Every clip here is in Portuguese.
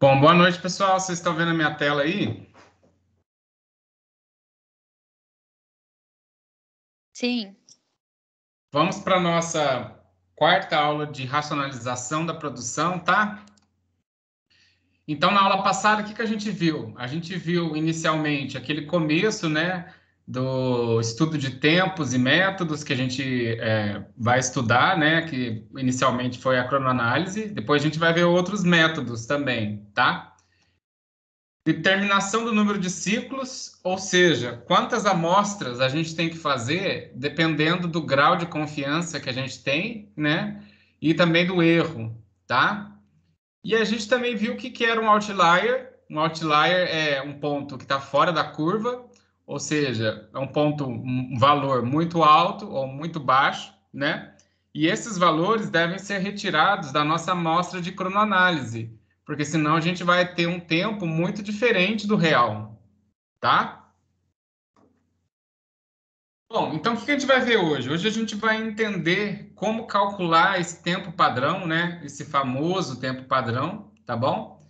Bom, boa noite, pessoal. Vocês estão vendo a minha tela aí? Sim. Vamos para a nossa quarta aula de racionalização da produção, tá? Então, na aula passada, o que a gente viu? A gente viu inicialmente aquele começo, né, do estudo de tempos e métodos que a gente vai estudar, né, que inicialmente foi a cronoanálise. Depois a gente vai ver outros métodos também, tá? Determinação do número de ciclos, ou seja, quantas amostras a gente tem que fazer dependendo do grau de confiança que a gente tem, né? E também do erro, tá? E a gente também viu o que era um outlier. Um outlier é um ponto que está fora da curva, ou seja, é um ponto, um valor muito alto ou muito baixo, né? E esses valores devem ser retirados da nossa amostra de cronoanálise, porque senão a gente vai ter um tempo muito diferente do real, tá? Bom, então o que a gente vai ver hoje? Hoje a gente vai entender como calcular esse tempo padrão, né? Esse famoso tempo padrão, tá bom?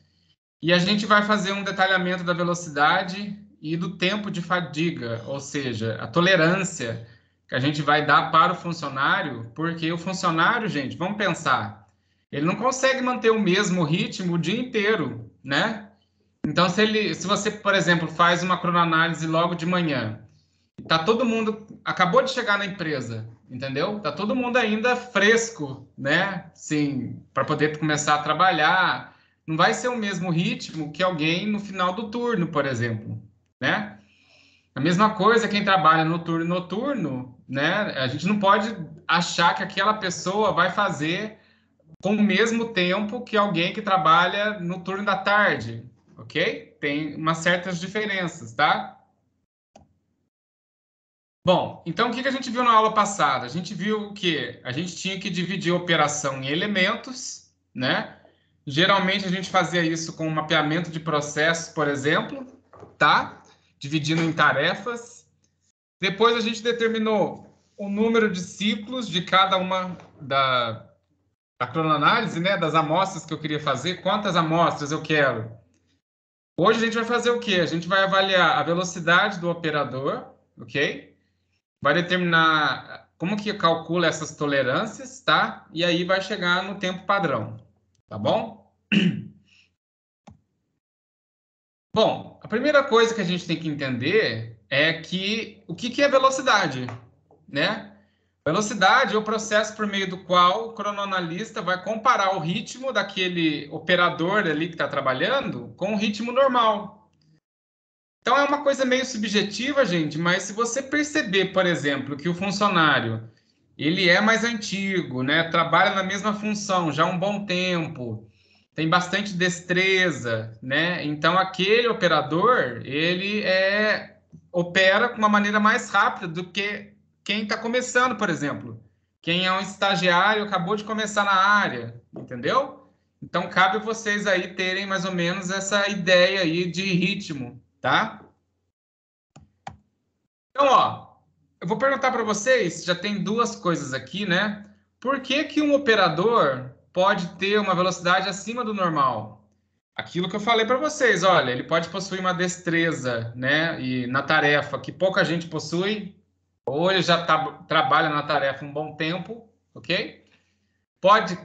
E a gente vai fazer um detalhamento da velocidade e do tempo de fadiga, ou seja, a tolerância que a gente vai dar para o funcionário, porque o funcionário, gente, vamos pensar, ele não consegue manter o mesmo ritmo o dia inteiro, né? Então, se você, por exemplo, faz uma cronoanálise logo de manhã, tá todo mundo acabou de chegar na empresa, entendeu? Tá todo mundo ainda fresco, né? Sim, para poder começar a trabalhar. Não vai ser o mesmo ritmo que alguém no final do turno, por exemplo, né? A mesma coisa quem trabalha no turno noturno, né? A gente não pode achar que aquela pessoa vai fazer com o mesmo tempo que alguém que trabalha no turno da tarde, ok? Tem umas certas diferenças, tá? Bom, então o que a gente viu na aula passada? A gente viu que a gente tinha que dividir a operação em elementos, né? Geralmente a gente fazia isso com um mapeamento de processos, por exemplo, tá? Dividindo em tarefas. Depois a gente determinou o número de ciclos de cada uma da cronoanálise, né? Das amostras que eu queria fazer, quantas amostras eu quero. Hoje a gente vai fazer o quê? A gente vai avaliar a velocidade do operador, ok? Vai determinar como que calcula essas tolerâncias, tá? E aí vai chegar no tempo padrão, tá bom? Bom, a primeira coisa que a gente tem que entender é que o que é velocidade, né? Velocidade é o processo por meio do qual o cronoanalista vai comparar o ritmo daquele operador ali que está trabalhando com o ritmo normal. Então é uma coisa meio subjetiva, gente, mas se você perceber, por exemplo, que o funcionário ele é mais antigo, né? Trabalha na mesma função já há um bom tempo, tem bastante destreza, né? Então aquele operador opera com uma maneira mais rápida do que quem está começando, por exemplo. Quem é um estagiário acabou de começar na área, entendeu? Então cabe vocês aí terem mais ou menos essa ideia aí de ritmo, tá? Então, ó, eu vou perguntar para vocês, já tem duas coisas aqui, né? Por que que um operador pode ter uma velocidade acima do normal? Aquilo que eu falei para vocês, olha, ele pode possuir uma destreza, né? E na tarefa que pouca gente possui, ou ele já trabalha na tarefa um bom tempo, ok? Pode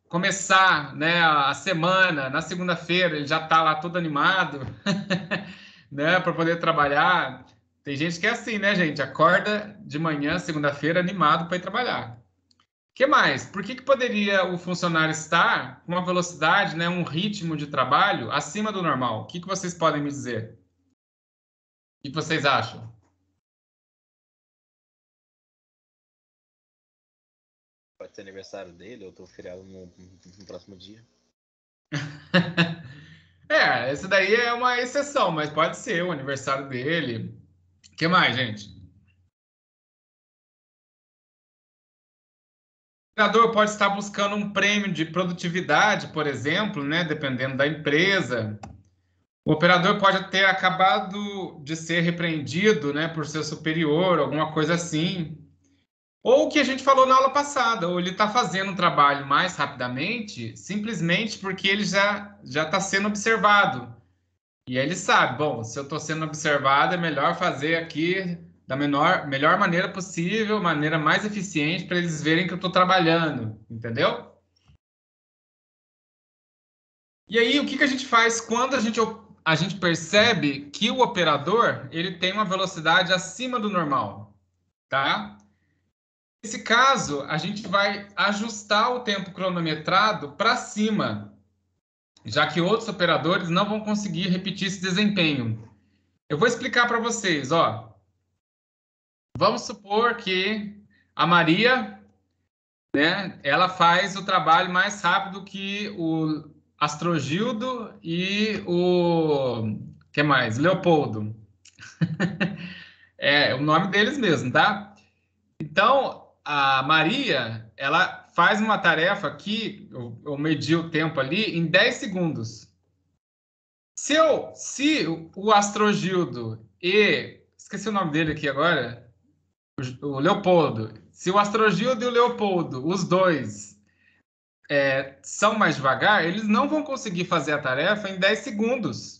começar, né, a semana, na segunda-feira, ele já está lá todo animado, né, para poder trabalhar. Tem gente que é assim, né, gente? Acorda de manhã, segunda-feira, animado para ir trabalhar. O que mais? Por que poderia o funcionário estar com uma velocidade, né, um ritmo de trabalho acima do normal? O que vocês podem me dizer? O que vocês acham? Pode ser aniversário dele, ou tô feriado no próximo dia. Esse daí é uma exceção, mas pode ser o aniversário dele. O que mais, gente? O treinador pode estar buscando um prêmio de produtividade, por exemplo, né, dependendo da empresa. O operador pode ter acabado de ser repreendido, né, por seu superior, alguma coisa assim. Ou o que a gente falou na aula passada, ou ele está fazendo um trabalho mais rapidamente, simplesmente porque ele já está sendo observado. E aí ele sabe, bom, se eu estou sendo observado, é melhor fazer aqui da melhor maneira possível, maneira mais eficiente, para eles verem que eu estou trabalhando, entendeu? E aí, o que que a gente faz quando a gente percebe que o operador ele tem uma velocidade acima do normal, tá? Nesse caso, a gente vai ajustar o tempo cronometrado para cima, já que outros operadores não vão conseguir repetir esse desempenho. Eu vou explicar para vocês, ó. Vamos supor que a Maria, né, ela faz o trabalho mais rápido que o Astrogildo e o que mais? Leopoldo. É o nome deles mesmo, tá? Então, a Maria, ela faz uma tarefa aqui, eu medi o tempo ali, em 10 segundos. Se o Astrogildo e... Esqueci o nome dele aqui agora. O Leopoldo. Se o Astrogildo e o Leopoldo, os dois, são mais devagar, eles não vão conseguir fazer a tarefa em 10 segundos.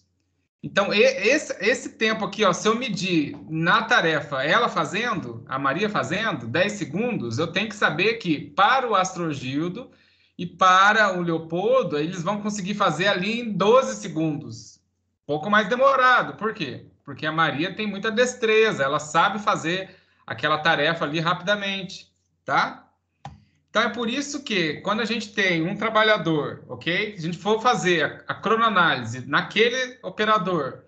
Então, esse tempo aqui, ó, se eu medir na tarefa ela fazendo, a Maria fazendo, 10 segundos, eu tenho que saber que para o Astrogildo e para o Leopoldo, eles vão conseguir fazer ali em 12 segundos. Pouco mais demorado. Por quê? Porque a Maria tem muita destreza, ela sabe fazer aquela tarefa ali rapidamente, tá? Então é por isso que quando a gente tem um trabalhador, ok? Se a gente for fazer a cronoanálise naquele operador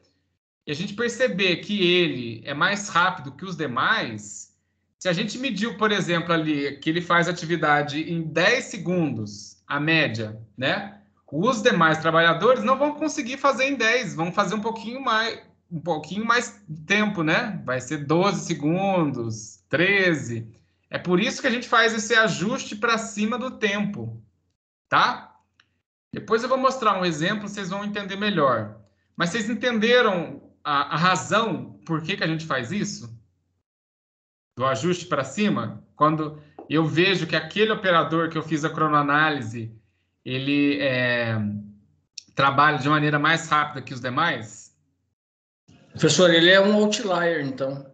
e a gente perceber que ele é mais rápido que os demais, se a gente mediu, por exemplo, ali que ele faz atividade em 10 segundos, a média, né? Os demais trabalhadores não vão conseguir fazer em 10, vão fazer um pouquinho mais tempo, né? Vai ser 12 segundos, 13. É por isso que a gente faz esse ajuste para cima do tempo, tá? Depois eu vou mostrar um exemplo, vocês vão entender melhor. Mas vocês entenderam a razão por que a gente faz isso? Do ajuste para cima? Quando eu vejo que aquele operador que eu fiz a cronoanálise, ele trabalha de maneira mais rápida que os demais? Professor, ele é um outlier, então.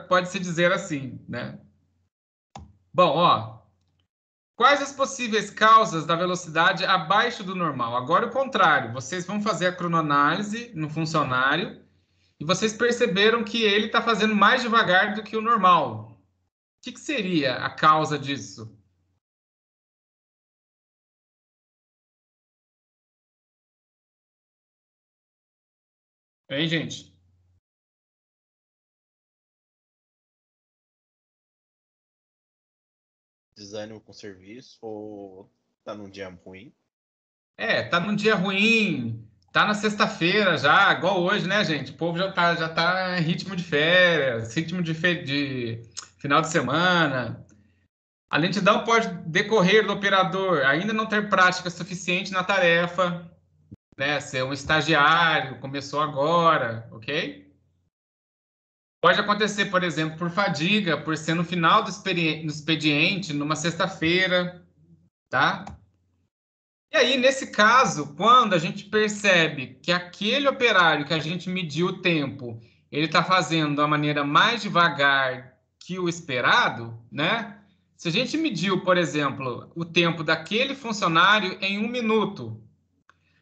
Pode se dizer assim, né? Bom, ó, quais as possíveis causas da velocidade abaixo do normal? Agora o contrário, vocês vão fazer a cronoanálise no funcionário e vocês perceberam que ele está fazendo mais devagar do que o normal. O que seria a causa disso? Hein, gente? Desânimo com o serviço ou tá num dia ruim? Tá num dia ruim, tá na sexta-feira já, igual hoje, né, gente? O povo já tá em ritmo de férias, ritmo de final de semana. A lentidão pode decorrer do operador ainda não ter prática suficiente na tarefa, né? Ser um estagiário, começou agora, ok? Pode acontecer, por exemplo, por fadiga, por ser no final do expediente, numa sexta-feira, tá? E aí, nesse caso, quando a gente percebe que aquele operário que a gente mediu o tempo, ele está fazendo da maneira mais devagar que o esperado, né? Se a gente mediu, por exemplo, o tempo daquele funcionário em 1 minuto,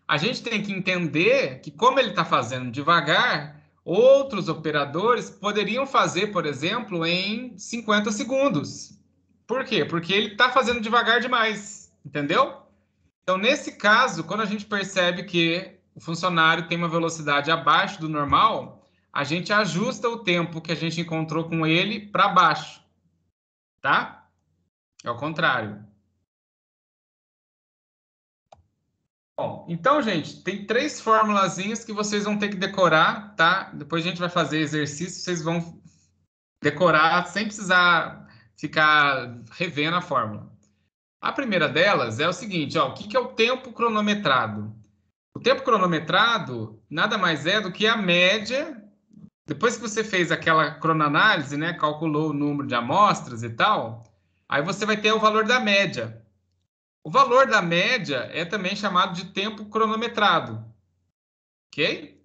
a gente tem que entender que, como ele está fazendo devagar, outros operadores poderiam fazer, por exemplo, em 50 segundos. Por quê? Porque ele está fazendo devagar demais, entendeu? Então, nesse caso, quando a gente percebe que o funcionário tem uma velocidade abaixo do normal, a gente ajusta o tempo que a gente encontrou com ele para baixo, tá? É o contrário. Bom, então, gente, tem 3 formulazinhas que vocês vão ter que decorar, tá? Depois a gente vai fazer exercício, vocês vão decorar sem precisar ficar revendo a fórmula. A primeira delas é o seguinte, ó, o que é o tempo cronometrado? O tempo cronometrado nada mais é do que a média depois que você fez aquela cronoanálise, né, calculou o número de amostras e tal, aí você vai ter o valor da média. O valor da média é também chamado de tempo cronometrado, ok?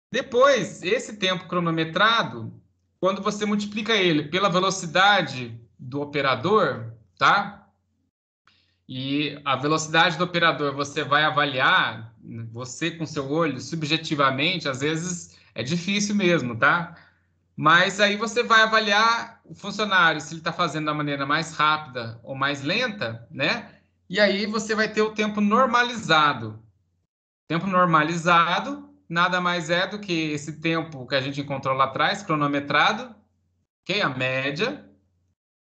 Depois, esse tempo cronometrado, quando você multiplica ele pela velocidade do operador, tá? E a velocidade do operador você vai avaliar, você com seu olho, subjetivamente, às vezes é difícil mesmo, tá? Mas aí você vai avaliar o funcionário, se ele está fazendo da maneira mais rápida ou mais lenta, né? E aí você vai ter o tempo normalizado. Tempo normalizado nada mais é do que esse tempo que a gente encontrou lá atrás, cronometrado, ok? A média,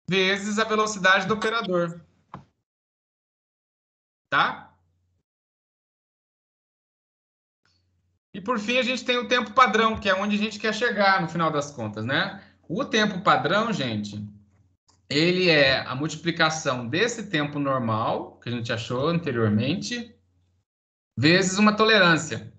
vezes a velocidade do operador, tá? E por fim a gente tem o tempo padrão, que é onde a gente quer chegar no final das contas, né? O tempo padrão, gente, ele é a multiplicação desse tempo normal, que a gente achou anteriormente, vezes uma tolerância.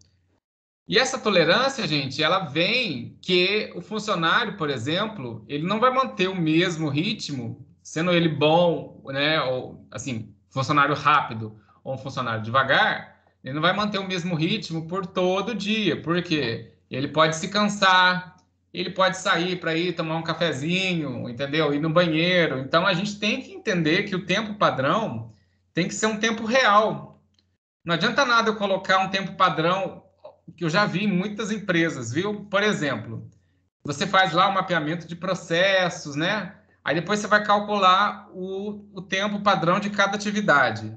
E essa tolerância, gente, ela vem que o funcionário, por exemplo, ele não vai manter o mesmo ritmo, sendo ele bom, né, ou assim, funcionário rápido ou um funcionário devagar, ele não vai manter o mesmo ritmo por todo dia, porque ele pode se cansar, ele pode sair para ir tomar um cafezinho, entendeu? Ir no banheiro. Então a gente tem que entender que o tempo padrão tem que ser um tempo real. Não adianta nada eu colocar um tempo padrão que eu já vi em muitas empresas, viu? Por exemplo, você faz lá o mapeamento de processos, né? Aí depois você vai calcular o tempo padrão de cada atividade.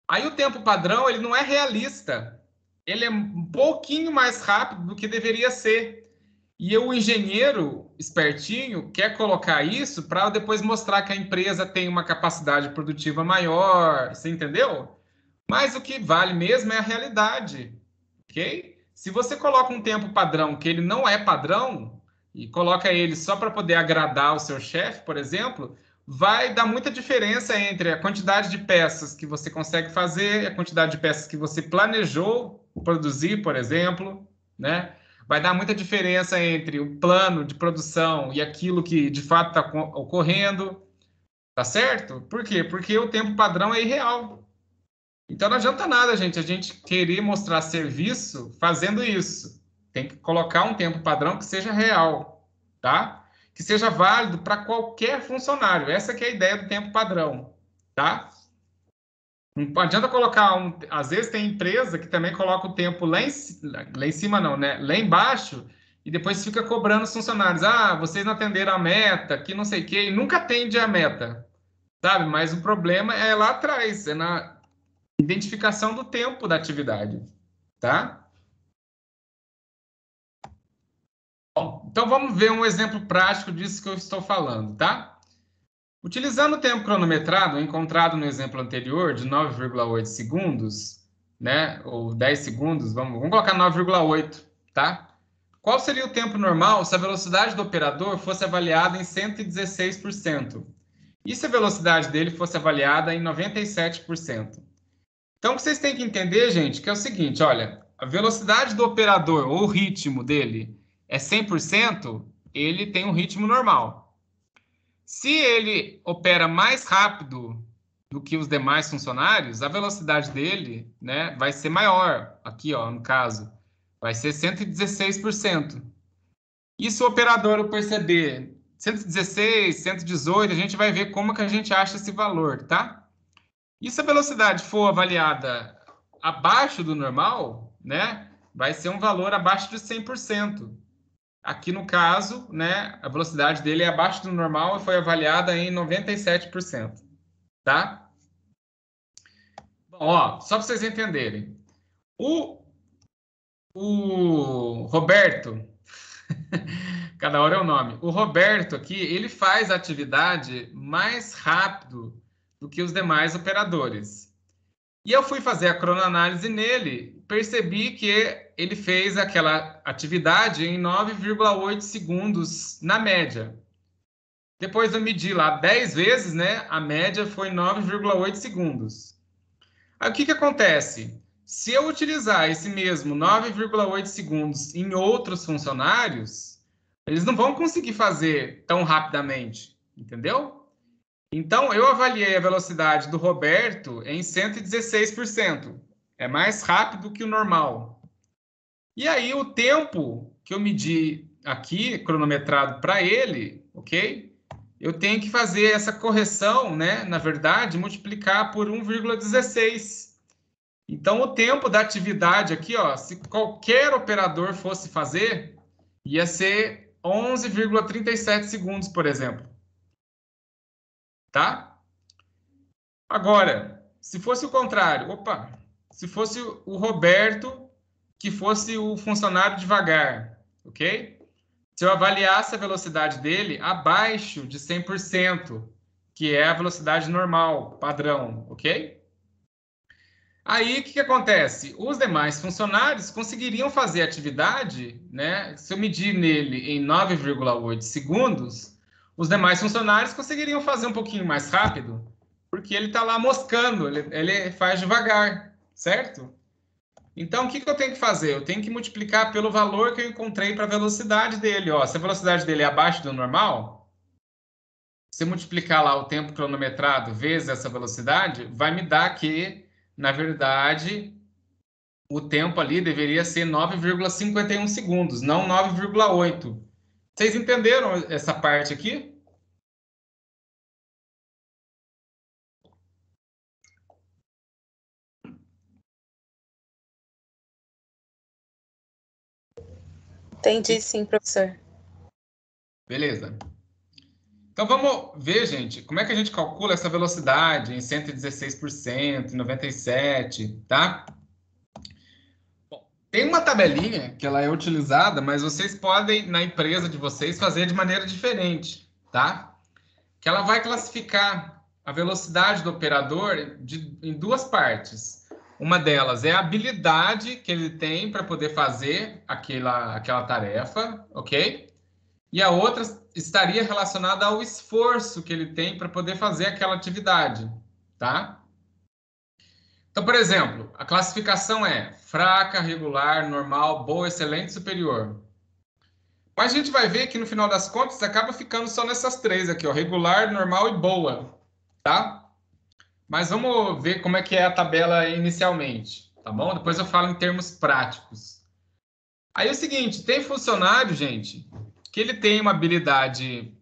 Aí o tempo padrão, ele não é realista. Ele é um pouquinho mais rápido do que deveria ser. E o engenheiro espertinho quer colocar isso para depois mostrar que a empresa tem uma capacidade produtiva maior, você entendeu? Mas o que vale mesmo é a realidade, ok? Se você coloca um tempo padrão que ele não é padrão e coloca ele só para poder agradar o seu chefe, por exemplo, vai dar muita diferença entre a quantidade de peças que você consegue fazer e a quantidade de peças que você planejou produzir, por exemplo, né? Vai dar muita diferença entre o plano de produção e aquilo que de fato está ocorrendo, tá certo? Por quê? Porque o tempo padrão é irreal. Então não adianta nada, gente, a gente querer mostrar serviço fazendo isso. Tem que colocar um tempo padrão que seja real, tá? Que seja válido para qualquer funcionário. Essa que é a ideia do tempo padrão, tá? Não adianta colocar um... Às vezes tem empresa que também coloca o tempo lá em cima não, né? Lá embaixo e depois fica cobrando os funcionários. Ah, vocês não atenderam a meta, que não sei o quê, e nunca atende a meta, sabe? Mas o problema é lá atrás, é na identificação do tempo da atividade, tá? Bom, então vamos ver um exemplo prático disso que eu estou falando, tá? Utilizando o tempo cronometrado encontrado no exemplo anterior de 9,8 segundos, né, ou 10 segundos, vamos colocar 9,8, tá? Qual seria o tempo normal se a velocidade do operador fosse avaliada em 116%? E se a velocidade dele fosse avaliada em 97%? Então, o que vocês têm que entender, gente, que é o seguinte, olha, a velocidade do operador ou o ritmo dele é 100%, ele tem um ritmo normal. Se ele opera mais rápido do que os demais funcionários, a velocidade dele, né, vai ser maior. Aqui, ó, no caso, vai ser 116%. E se o operador perceber 116, 118, a gente vai ver como que a gente acha esse valor, tá? E se a velocidade for avaliada abaixo do normal, né, vai ser um valor abaixo de 100%. Aqui no caso, né, a velocidade dele é abaixo do normal e foi avaliada em 97%, tá? Bom, ó, só para vocês entenderem. O Roberto, cada hora é o nome. O Roberto aqui, ele faz a atividade mais rápido do que os demais operadores. E eu fui fazer a cronoanálise nele, percebi que ele fez aquela atividade em 9,8 segundos na média. Depois eu medi lá 10 vezes, né? A média foi 9,8 segundos. Aí o que acontece? se eu utilizar esse mesmo 9,8 segundos em outros funcionários, eles não vão conseguir fazer tão rapidamente, entendeu? Então, eu avaliei a velocidade do Roberto em 116%. É mais rápido que o normal. E aí, o tempo que eu medi aqui, cronometrado para ele, ok? Eu tenho que fazer essa correção, né? Na verdade, multiplicar por 1,16. Então, o tempo da atividade aqui, ó, se qualquer operador fosse fazer, ia ser 11,37 segundos, por exemplo. Tá? Agora, se fosse o contrário, se fosse o Roberto que fosse o funcionário devagar, ok? Se eu avaliasse a velocidade dele abaixo de 100%, que é a velocidade normal, padrão, ok? Aí, o que acontece? Os demais funcionários conseguiriam fazer a atividade, né? Se eu medir nele em 9,8 segundos, os demais funcionários conseguiriam fazer um pouquinho mais rápido, porque ele está lá moscando, ele faz devagar, certo? Então, o que eu tenho que fazer? Eu tenho que multiplicar pelo valor que eu encontrei para a velocidade dele. Ó, se a velocidade dele é abaixo do normal, se eu multiplicar lá o tempo cronometrado vezes essa velocidade, vai me dar que, na verdade, o tempo ali deveria ser 9,51 segundos, não 9,8. Vocês entenderam essa parte aqui? Entendi sim, professor. Beleza. Então, vamos ver, gente, como é que a gente calcula essa velocidade em 116%, em 97%, tá? Bom, tem uma tabelinha que ela é utilizada, mas vocês podem, na empresa de vocês, fazer de maneira diferente, tá? Que ela vai classificar a velocidade do operador em duas partes. Uma delas é a habilidade que ele tem para poder fazer aquela tarefa, ok? E a outra estaria relacionada ao esforço que ele tem para poder fazer aquela atividade, tá? Então, por exemplo, a classificação é fraca, regular, normal, boa, excelente, superior. Mas a gente vai ver que no final das contas acaba ficando só nessas três aqui, ó, regular, normal e boa, tá? Mas vamos ver como é que é a tabela inicialmente, tá bom? Depois eu falo em termos práticos. Aí é o seguinte, tem funcionário, gente, que ele tem uma habilidade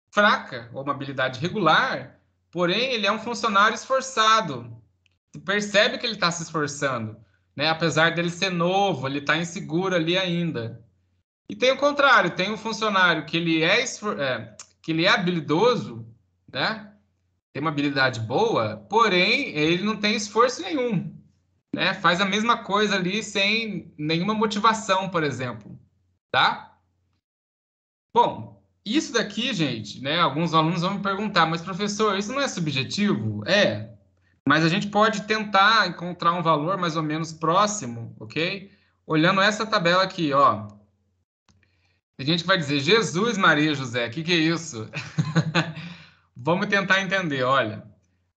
fraca ou uma habilidade regular, porém ele é um funcionário esforçado. Você percebe que ele está se esforçando, né? Apesar dele ser novo, ele está inseguro ali ainda. E tem o contrário, tem um funcionário que que ele é habilidoso, né? Tem uma habilidade boa, porém ele não tem esforço nenhum, né? Faz a mesma coisa ali sem nenhuma motivação, por exemplo, tá? Bom, isso daqui, gente, né? Alguns alunos vão me perguntar, mas professor, isso não é subjetivo? É, mas a gente pode tentar encontrar um valor mais ou menos próximo, ok? Olhando essa tabela aqui, ó. Tem gente que vai dizer, Jesus, Maria, José, o que é isso? Vamos tentar entender, olha.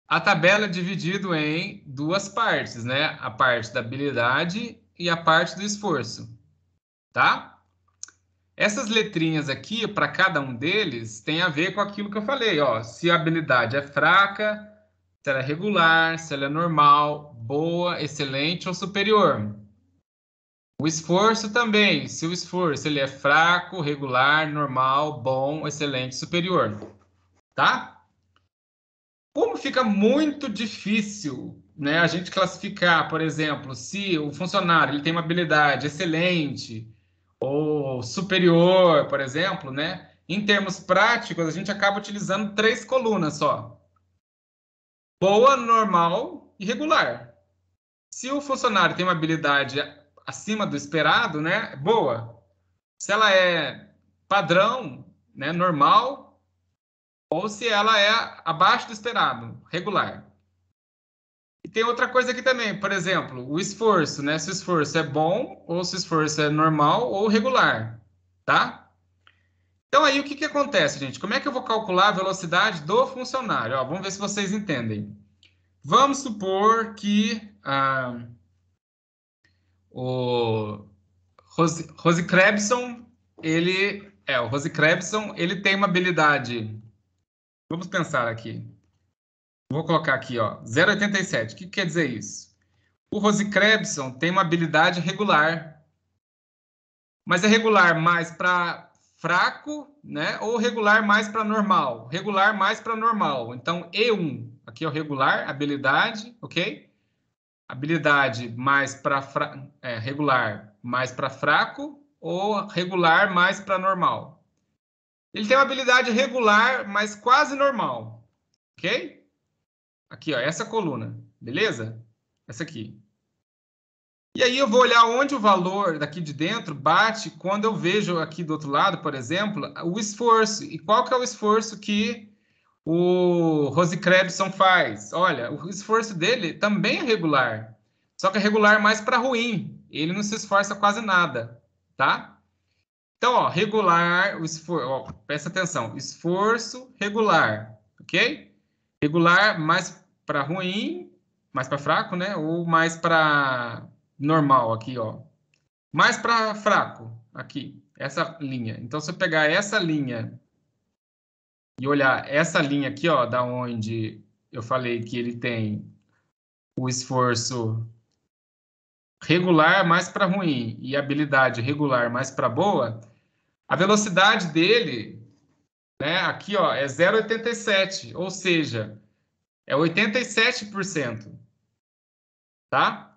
A tabela é dividida em duas partes, né? A parte da habilidade e a parte do esforço, tá? Essas letrinhas aqui, para cada um deles, tem a ver com aquilo que eu falei, ó. Se a habilidade é fraca, se ela é regular, se ela é normal, boa, excelente ou superior. O esforço também, se o esforço ele é fraco, regular, normal, bom, excelente, superior, tá? Como fica muito difícil, né, a gente classificar, por exemplo, se o funcionário ele tem uma habilidade excelente ou superior, por exemplo, né? Em termos práticos, a gente acaba utilizando três colunas só: boa, normal e regular. Se o funcionário tem uma habilidade acima do esperado, né, boa. Se ela é padrão, né, normal, ou se ela é abaixo do esperado, regular. E tem outra coisa aqui também, por exemplo, o esforço, né? Se o esforço é bom, ou se o esforço é normal ou regular, tá? Então aí o que acontece, gente? Como é que eu vou calcular a velocidade do funcionário? Ó, vamos ver se vocês entendem. Vamos supor que O Rosecrébson, o Rosecrébson, ele tem uma habilidade. Vamos pensar aqui. Vou colocar aqui, ó, 0,87. O que quer dizer isso? O Rosecrébson tem uma habilidade regular. Mas é regular mais para fraco, né? Ou regular mais para normal? Regular mais para normal. Então, E1, aqui é o regular, habilidade, ok? Habilidade mais para regular mais para fraco ou regular mais para normal? Ele tem uma habilidade regular, mas quase normal, ok? Aqui, ó, essa coluna, beleza? Essa aqui. E aí eu vou olhar onde o valor daqui de dentro bate quando eu vejo aqui do outro lado, por exemplo, o esforço. E qual que é o esforço que o Rosecrébson faz? Olha, o esforço dele também é regular, só que é regular mais para ruim. Ele não se esforça quase nada, tá? Então, ó, regular, o esforço, ó, presta atenção, esforço regular, ok? Regular mais para ruim, mais para fraco, né? Ou mais para normal aqui, ó. Mais para fraco, aqui, essa linha. Então, se eu pegar essa linha e olhar essa linha aqui, ó, da onde eu falei que ele tem o esforço regular mais para ruim e habilidade regular mais para boa, a velocidade dele, né, aqui, ó, é 0,87, ou seja, é 87%, tá?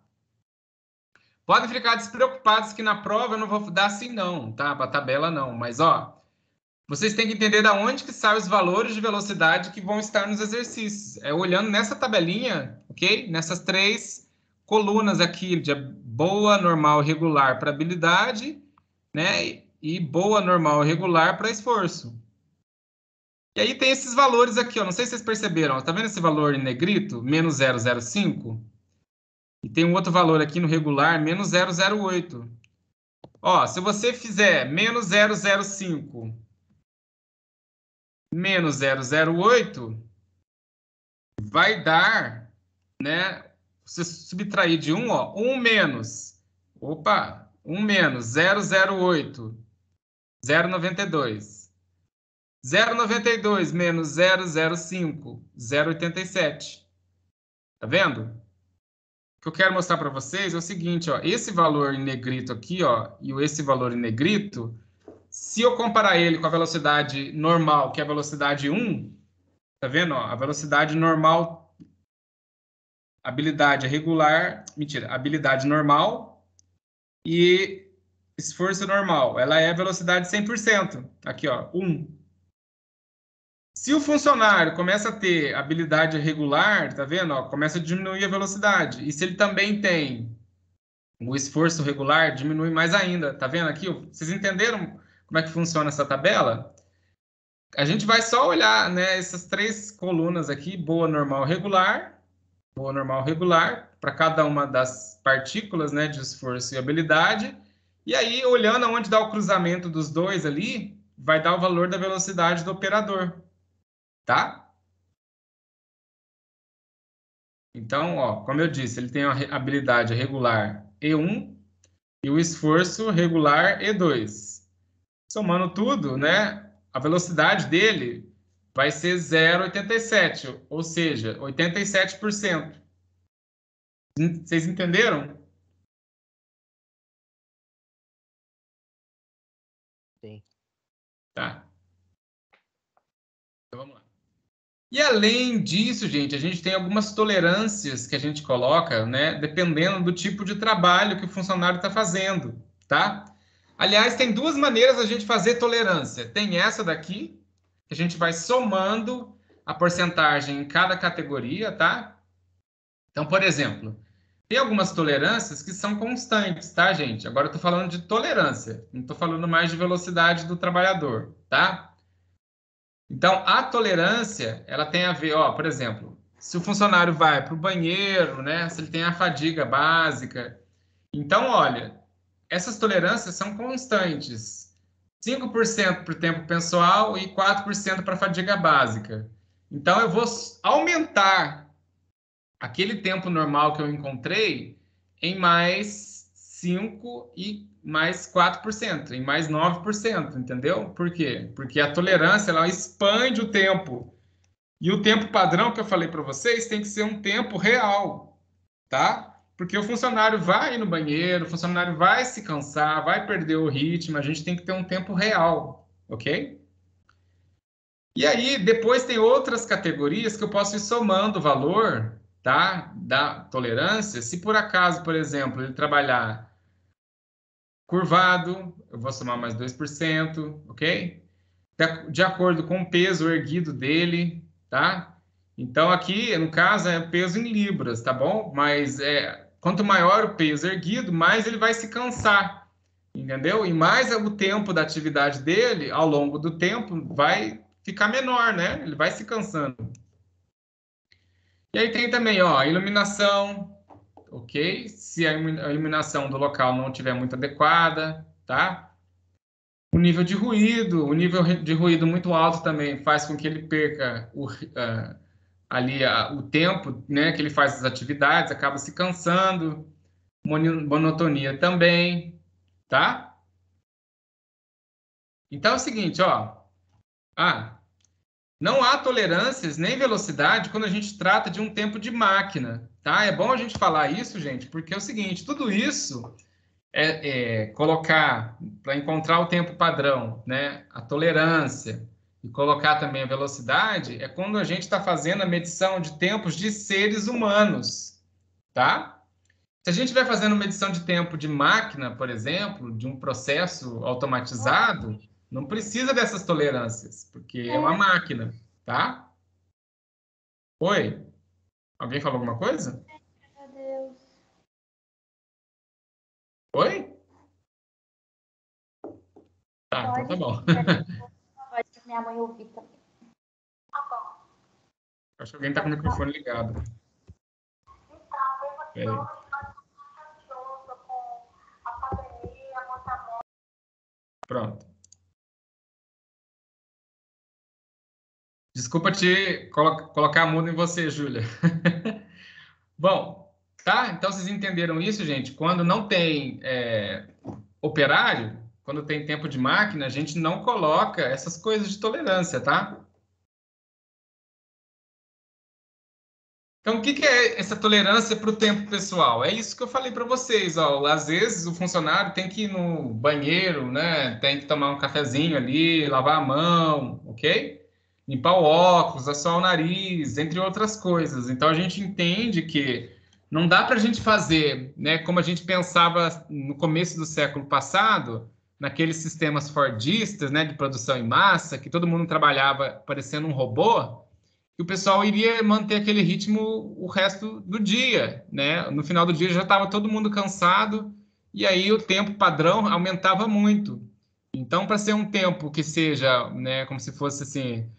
Podem ficar despreocupados que na prova eu não vou dar assim não, tá? Para tabela não, mas ó, vocês têm que entender da onde que saem os valores de velocidade que vão estar nos exercícios. É olhando nessa tabelinha, ok? Nessas três colunas aqui de boa, normal, regular para habilidade, né? E boa, normal, regular para esforço. E aí tem esses valores aqui, ó. Não sei se vocês perceberam. Tá vendo esse valor em negrito? Menos 0,05? E tem um outro valor aqui no regular, menos 0,08. Ó, se você fizer menos 0,05 menos 0,08, vai dar, né? Se subtrair de 1, ó, 1 menos. Opa, 1 menos 0,08, 0,92. 0,92 menos 0,05, 0,87. Tá vendo? O que eu quero mostrar para vocês é o seguinte, ó, esse valor em negrito aqui, ó, e esse valor em negrito, se eu comparar ele com a velocidade normal, que é a velocidade 1, tá vendo, ó, a velocidade normal, habilidade regular, mentira, habilidade normal e esforço normal, ela é a velocidade 100%, aqui, ó, 1. Se o funcionário começa a ter habilidade regular, tá vendo? Ó, começa a diminuir a velocidade. E se ele também tem o esforço regular, diminui mais ainda. Tá vendo aqui? Vocês entenderam como é que funciona essa tabela? A gente vai só olhar, né, essas três colunas aqui, boa, normal, regular, para cada uma das partículas, né, de esforço e habilidade. E aí, olhando aonde dá o cruzamento dos dois ali, vai dar o valor da velocidade do operador. Tá? Então, ó, como eu disse, ele tem a habilidade regular E1 e o esforço regular E2. Somando tudo, né, a velocidade dele vai ser 0,87, ou seja, 87%. Vocês entenderam? Sim. Tá. Então, vamos lá. E além disso, gente, a gente tem algumas tolerâncias que a gente coloca, né, dependendo do tipo de trabalho que o funcionário está fazendo, tá? Aliás, tem duas maneiras a gente fazer tolerância. Tem essa daqui, que a gente vai somando a porcentagem em cada categoria, tá? Então, por exemplo, tem algumas tolerâncias que são constantes, tá, gente? Agora eu estou falando de tolerância, não estou falando mais de velocidade do trabalhador, tá? Então, a tolerância, ela tem a ver, ó, por exemplo, se o funcionário vai para o banheiro, né? Se ele tem a fadiga básica. Então, olha, essas tolerâncias são constantes. 5% para o tempo pessoal e 4% para a fadiga básica. Então, eu vou aumentar aquele tempo normal que eu encontrei em mais 5 e mais 4%, em mais 9%, entendeu? Por quê? Porque a tolerância, ela expande o tempo. E o tempo padrão que eu falei para vocês tem que ser um tempo real, tá? Porque o funcionário vai ir no banheiro, o funcionário vai se cansar, vai perder o ritmo, a gente tem que ter um tempo real, ok? E aí, depois tem outras categorias que eu posso ir somando o valor, tá? Da tolerância. Se por acaso, por exemplo, ele trabalhar curvado, eu vou somar mais 2%, ok? De acordo com o peso erguido dele, tá? Então, aqui, no caso, é peso em libras, tá bom? Mas quanto maior o peso erguido, mais ele vai se cansar, entendeu? E mais o tempo da atividade dele, ao longo do tempo, vai ficar menor, né? Ele vai se cansando. E aí tem também, ó, iluminação, ok? Se a iluminação do local não estiver muito adequada, tá? O nível de ruído, o nível de ruído muito alto também faz com que ele perca o tempo, né, que ele faz as atividades, acaba se cansando. Monotonia também, tá? Então é o seguinte, ó. Não há tolerâncias nem velocidade quando a gente trata de um tempo de máquina, tá? É bom a gente falar isso, gente, porque é o seguinte, tudo isso colocar para encontrar o tempo padrão, né? A tolerância e colocar também a velocidade é quando a gente está fazendo a medição de tempos de seres humanos, tá? Se a gente estiver fazendo medição de tempo de máquina, por exemplo, de um processo automatizado, não precisa dessas tolerâncias, porque é uma máquina, tá? Oi? Alguém falou alguma coisa? Meu Deus. Oi? Tá, então tá bom. Pode minha mãe ouvir também. Acho que alguém tá com o microfone ligado. Peraí. Pronto. Desculpa te colocar a mudo em você, Júlia. Bom, tá? Então vocês entenderam isso, gente? Quando não tem operário, quando tem tempo de máquina, a gente não coloca essas coisas de tolerância, tá? Então, o que é essa tolerância para o tempo pessoal? É isso que eu falei para vocês, ó. Às vezes o funcionário tem que ir no banheiro, né? Tem que tomar um cafezinho ali, lavar a mão, ok? Limpar o óculos, assoar o nariz, entre outras coisas. Então a gente entende que não dá para a gente fazer, né? Como a gente pensava no começo do século passado, naqueles sistemas fordistas, né? De produção em massa, que todo mundo trabalhava parecendo um robô. Que o pessoal iria manter aquele ritmo o resto do dia, né? No final do dia já estava todo mundo cansado e aí o tempo padrão aumentava muito. Então, para ser um tempo que seja, né, como se fosse assim,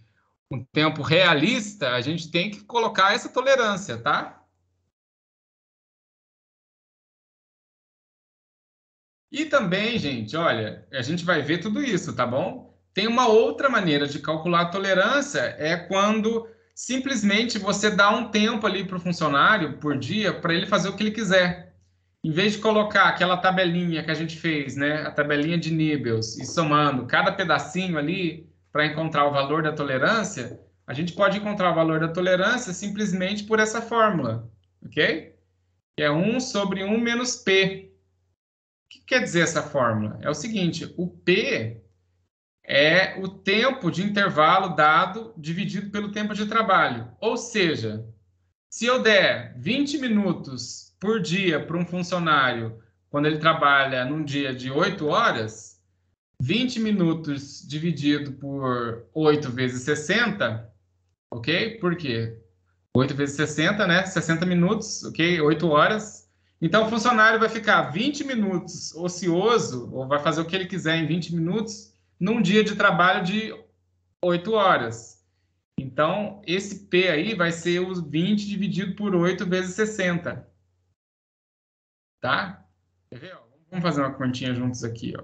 um tempo realista, a gente tem que colocar essa tolerância, tá? E também, gente, olha, a gente vai ver tudo isso, tá bom? Tem uma outra maneira de calcular a tolerância, é quando simplesmente você dá um tempo ali para o funcionário por dia para ele fazer o que ele quiser. Em vez de colocar aquela tabelinha que a gente fez, né? A tabelinha de Nibels e somando cada pedacinho ali para encontrar o valor da tolerância, a gente pode encontrar o valor da tolerância simplesmente por essa fórmula, ok? Que é 1 sobre 1 menos P. O que quer dizer essa fórmula? É o seguinte, o P é o tempo de intervalo dado dividido pelo tempo de trabalho. Ou seja, se eu der 20 minutos por dia para um funcionário, quando ele trabalha num dia de 8 horas, 20 minutos dividido por 8 vezes 60, ok? Por quê? 8 vezes 60, né? 60 minutos, ok? 8 horas. Então, o funcionário vai ficar 20 minutos ocioso, ou vai fazer o que ele quiser em 20 minutos, num dia de trabalho de 8 horas. Então, esse P aí vai ser os 20 dividido por 8 vezes 60. Tá? Quer ver? Ó? Vamos fazer uma continha juntos aqui, ó.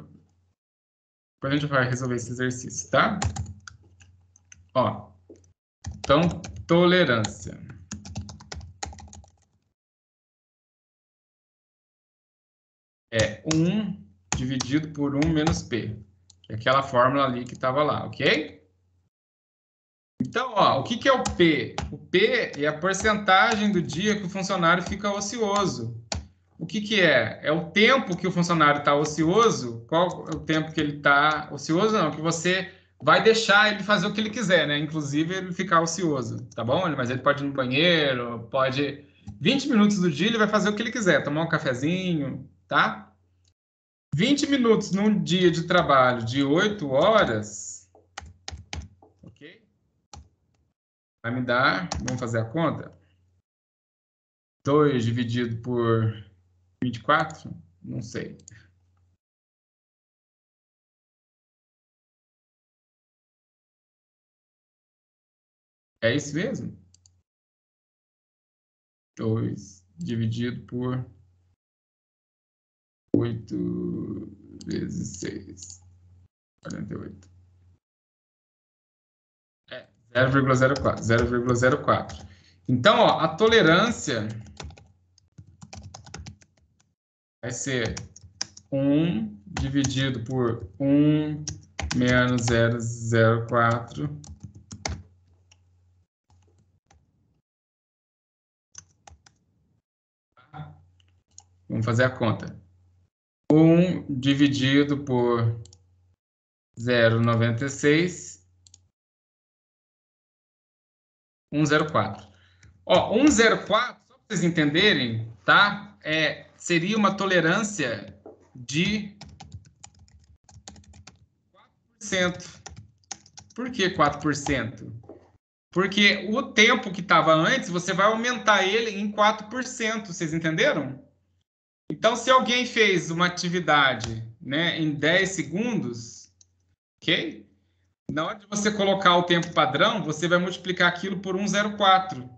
Depois a gente vai resolver esse exercício, tá? Ó. Então, tolerância. é 1 dividido por 1 menos P. Que é aquela fórmula ali que estava lá, ok? Então, ó, o que que é o P? O P é a porcentagem do dia que o funcionário fica ocioso. O que que é? É o tempo que o funcionário está ocioso. Qual é o tempo que ele está ocioso? Não, que você vai deixar ele fazer o que ele quiser, né? Inclusive ele ficar ocioso, tá bom? Mas ele pode ir no banheiro, pode... 20 minutos do dia ele vai fazer o que ele quiser, tomar um cafezinho, tá? 20 minutos num dia de trabalho de 8 horas, ok? Vai me dar, vamos fazer a conta? 2 dividido por 24? Não sei. É isso mesmo? 2 dividido por 8 vezes 6. 48. É, 0,04. 0,04. Então, ó, a tolerância vai ser 1 dividido por 1 menos 0,04. Vamos fazer a conta. 1 dividido por 0,96. 1,04. Ó, 1,04, só para vocês entenderem, tá? Seria uma tolerância de 4%. Por que 4%? Porque o tempo que estava antes, você vai aumentar ele em 4%. Vocês entenderam? Então, se alguém fez uma atividade, né, em 10 segundos, ok? Na hora de você colocar o tempo padrão, você vai multiplicar aquilo por 1,04,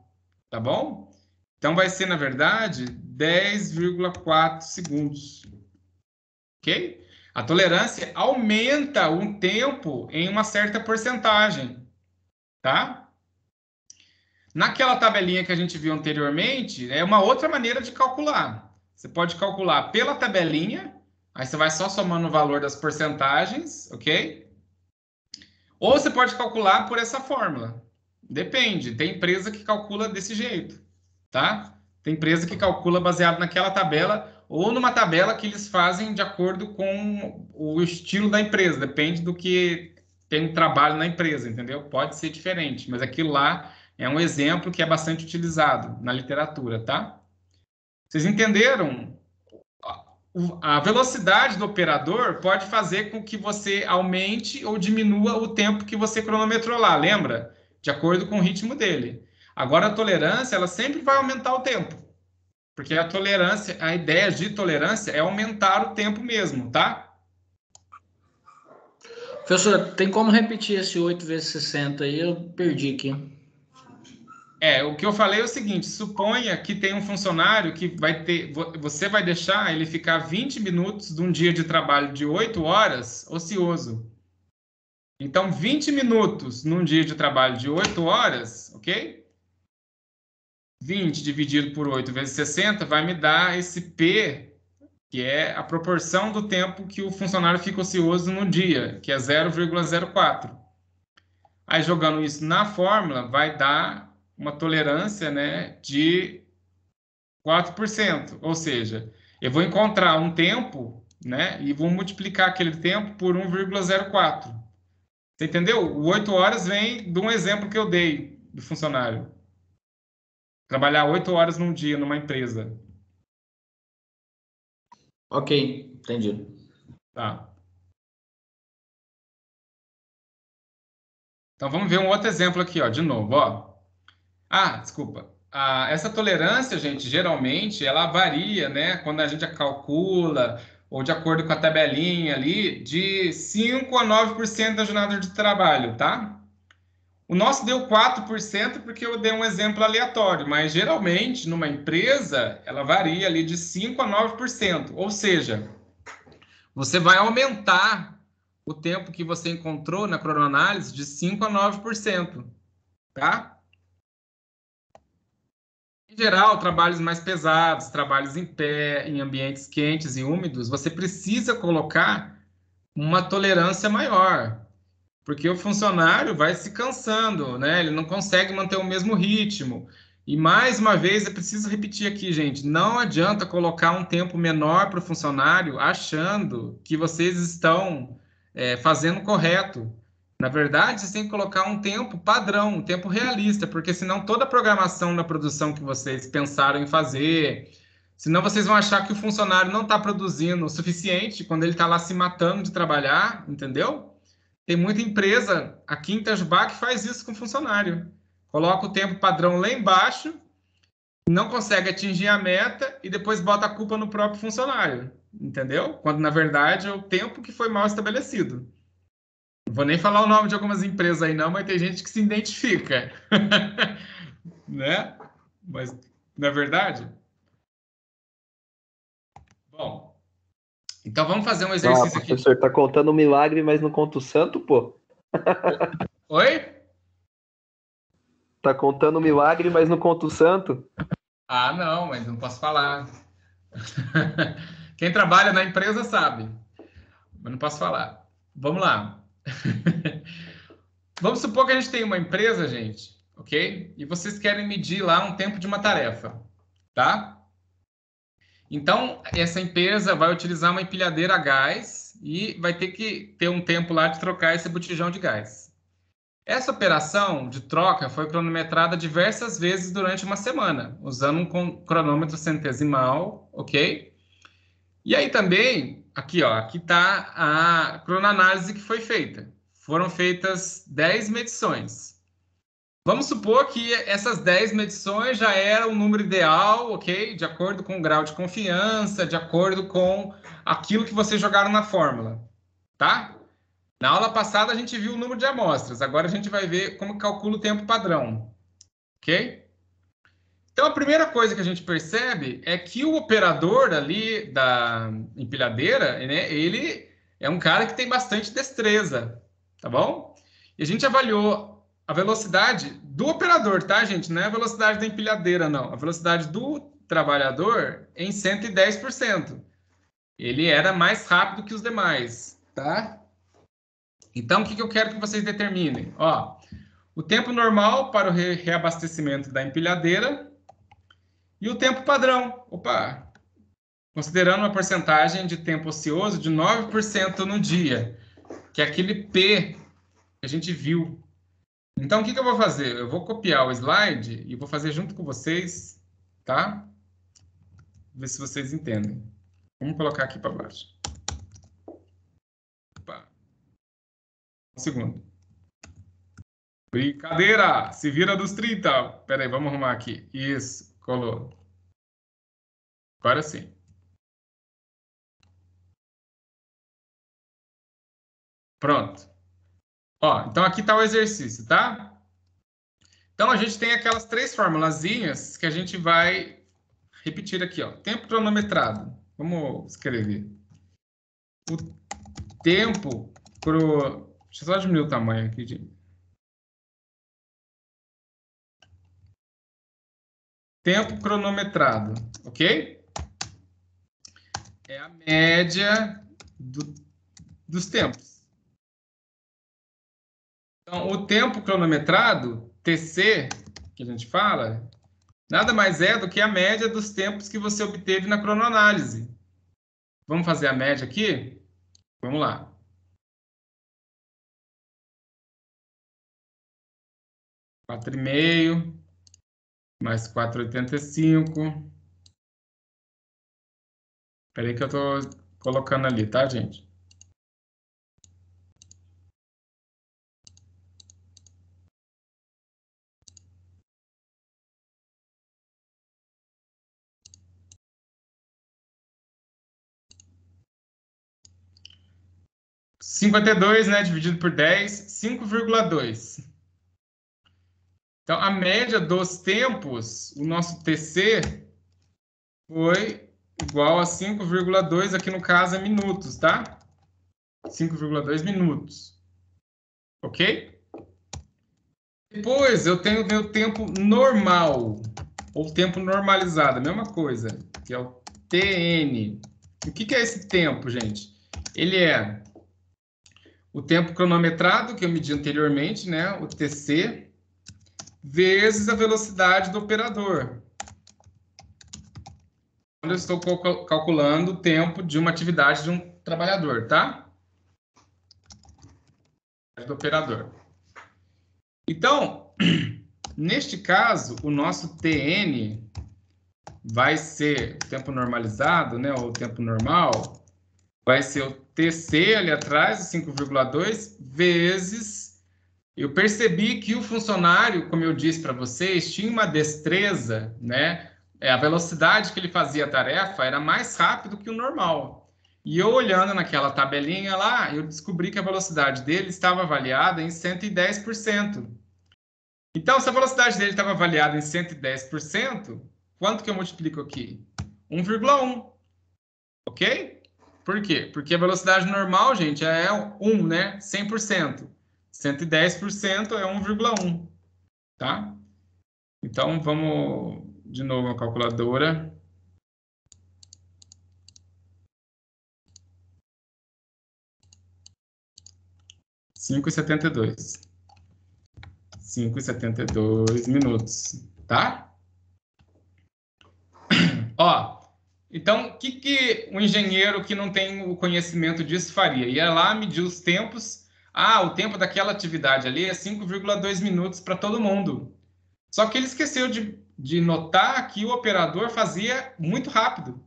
tá bom? Então, vai ser, na verdade, 10,4 segundos, ok? A tolerância aumenta o tempo em uma certa porcentagem, tá? Naquela tabelinha que a gente viu anteriormente, é uma outra maneira de calcular. Você pode calcular pela tabelinha, aí você vai só somando o valor das porcentagens, ok? Ou você pode calcular por essa fórmula. Depende, tem empresa que calcula desse jeito, tá? Tem empresa que calcula baseado naquela tabela ou numa tabela que eles fazem de acordo com o estilo da empresa, depende do que tem um trabalho na empresa, entendeu? Pode ser diferente, mas aquilo lá é um exemplo que é bastante utilizado na literatura, tá? Vocês entenderam? A velocidade do operador pode fazer com que você aumente ou diminua o tempo que você cronometrou lá, lembra? De acordo com o ritmo dele. Agora, a tolerância, ela sempre vai aumentar o tempo. Porque a tolerância, a ideia de tolerância é aumentar o tempo mesmo, tá? Professor, tem como repetir esse 8 vezes 60 aí? Eu perdi aqui. O que eu falei é o seguinte, suponha que tem um funcionário que vai ter, você vai deixar ele ficar 20 minutos de um dia de trabalho de 8 horas ocioso. Então, 20 minutos num dia de trabalho de 8 horas, ok? 20 dividido por 8 vezes 60 vai me dar esse P, que é a proporção do tempo que o funcionário fica ocioso no dia, que é 0,04. Aí, jogando isso na fórmula, vai dar uma tolerância, né, de 4%. Ou seja, eu vou encontrar um tempo, né, e vou multiplicar aquele tempo por 1,04. Você entendeu? O 8 horas vem de um exemplo que eu dei do funcionário. Trabalhar 8 horas num dia numa empresa. Ok, entendi. Tá. Então, vamos ver um outro exemplo aqui, ó, de novo, ó. Desculpa. Essa tolerância, gente, geralmente, ela varia, né? Quando a gente a calcula, ou de acordo com a tabelinha ali, de 5 a 9% da jornada de trabalho, tá? O nosso deu 4% porque eu dei um exemplo aleatório, mas geralmente, numa empresa, ela varia ali de 5 a 9%. Ou seja, você vai aumentar o tempo que você encontrou na cronoanálise de 5 a 9%, tá? Em geral, trabalhos mais pesados, trabalhos em pé, em ambientes quentes e úmidos, você precisa colocar uma tolerância maior, porque o funcionário vai se cansando, né? Ele não consegue manter o mesmo ritmo. E mais uma vez, eu preciso repetir aqui, gente, não adianta colocar um tempo menor para o funcionário achando que vocês estão fazendo correto. Na verdade, vocês têm que colocar um tempo padrão, um tempo realista, porque senão toda a programação na produção que vocês pensaram em fazer, senão vocês vão achar que o funcionário não está produzindo o suficiente quando ele está lá se matando de trabalhar, entendeu? Tem muita empresa aqui em Itajubá que faz isso com funcionário. Coloca o tempo padrão lá embaixo, não consegue atingir a meta e depois bota a culpa no próprio funcionário, entendeu? Quando, na verdade, é o tempo que foi mal estabelecido. Não vou nem falar o nome de algumas empresas aí não, mas tem gente que se identifica. Né? Mas, na verdade... Bom, então vamos fazer um exercício aqui. Professor, tá contando um milagre, mas não conta o santo, pô? Oi? Tá contando um milagre, mas não conta o santo? Ah, não, mas não posso falar. Quem trabalha na empresa sabe, mas não posso falar. Vamos lá. Vamos supor que a gente tem uma empresa, gente, ok? E vocês querem medir lá um tempo de uma tarefa, tá? Então, essa empresa vai utilizar uma empilhadeira a gás e vai ter que ter um tempo lá de trocar esse botijão de gás. Essa operação de troca foi cronometrada diversas vezes durante uma semana, usando um cronômetro centesimal, ok? E aí também, aqui, ó, aqui está a cronoanálise que foi feita. Foram feitas 10 medições. Vamos supor que essas 10 medições já eram o número ideal, ok? De acordo com o grau de confiança, de acordo com aquilo que vocês jogaram na fórmula, tá? Na aula passada a gente viu o número de amostras, agora a gente vai ver como calcula o tempo padrão, ok? Então a primeira coisa que a gente percebe é que o operador ali da empilhadeira, né, ele é um cara que tem bastante destreza, tá bom? E a gente avaliou a velocidade do operador, tá, gente? Não é a velocidade da empilhadeira, não. A velocidade do trabalhador em 110%. Ele era mais rápido que os demais, tá? Então, o que eu quero que vocês determinem? Ó, o tempo normal para o reabastecimento da empilhadeira e o tempo padrão. Opa! Considerando uma porcentagem de tempo ocioso de 9% no dia, que é aquele P que a gente viu. Então, o que eu vou fazer? Eu vou copiar o slide e vou fazer junto com vocês, tá? Ver se vocês entendem. Vamos colocar aqui para baixo. Opa. Um segundo. Brincadeira! Se vira dos 30. Pera aí, vamos arrumar aqui. Isso, colou. Agora sim. Pronto. Ó, então aqui está o exercício, tá? Então a gente tem aquelas 3 formulazinhas que a gente vai repetir aqui, ó. Tempo cronometrado. Vamos escrever. O tempo pro... Deixa eu só diminuir o tamanho aqui, gente. Tempo cronometrado, ok? É a média dos tempos. Então, o tempo cronometrado, TC, que a gente fala, nada mais é do que a média dos tempos que você obteve na cronoanálise. Vamos fazer a média aqui? Vamos lá. Quatro e meio, mais 4,85. Espera aí que eu estou colocando ali, tá, gente? $52, né, dividido por 10, 5,2. Então, a média dos tempos, o nosso TC, foi igual a 5,2, aqui no caso é minutos, tá? 5,2 minutos. Ok? Depois, eu tenho o meu tempo normal. ou tempo normalizado, a mesma coisa, que é o TN. O que é esse tempo, gente? Ele é o tempo cronometrado, que eu medi anteriormente, né? O TC, vezes a velocidade do operador. Quando eu estou calculando o tempo de uma atividade de um trabalhador, tá? Do operador. Então, neste caso, o nosso TN vai ser o tempo normalizado, né? Ou o tempo normal, vai ser o TC ali atrás, 5,2, vezes... Eu percebi que o funcionário, como eu disse para vocês, tinha uma destreza, né? A velocidade que ele fazia a tarefa era mais rápido que o normal. E eu olhando naquela tabelinha lá, eu descobri que a velocidade dele estava avaliada em 110%. Então, se a velocidade dele estava avaliada em 110%, quanto que eu multiplico aqui? 1,1. Ok? Por quê? Porque a velocidade normal, gente, é 1, né? 100%. 110% é 1,1, tá? Então, vamos de novo a calculadora. Cinco e 5,72 minutos, tá? Ó, então, o que um engenheiro que não tem o conhecimento disso faria? Ia lá medir os tempos. Ah, o tempo daquela atividade ali é 5,2 minutos para todo mundo. Só que ele esqueceu de notar que o operador fazia muito rápido.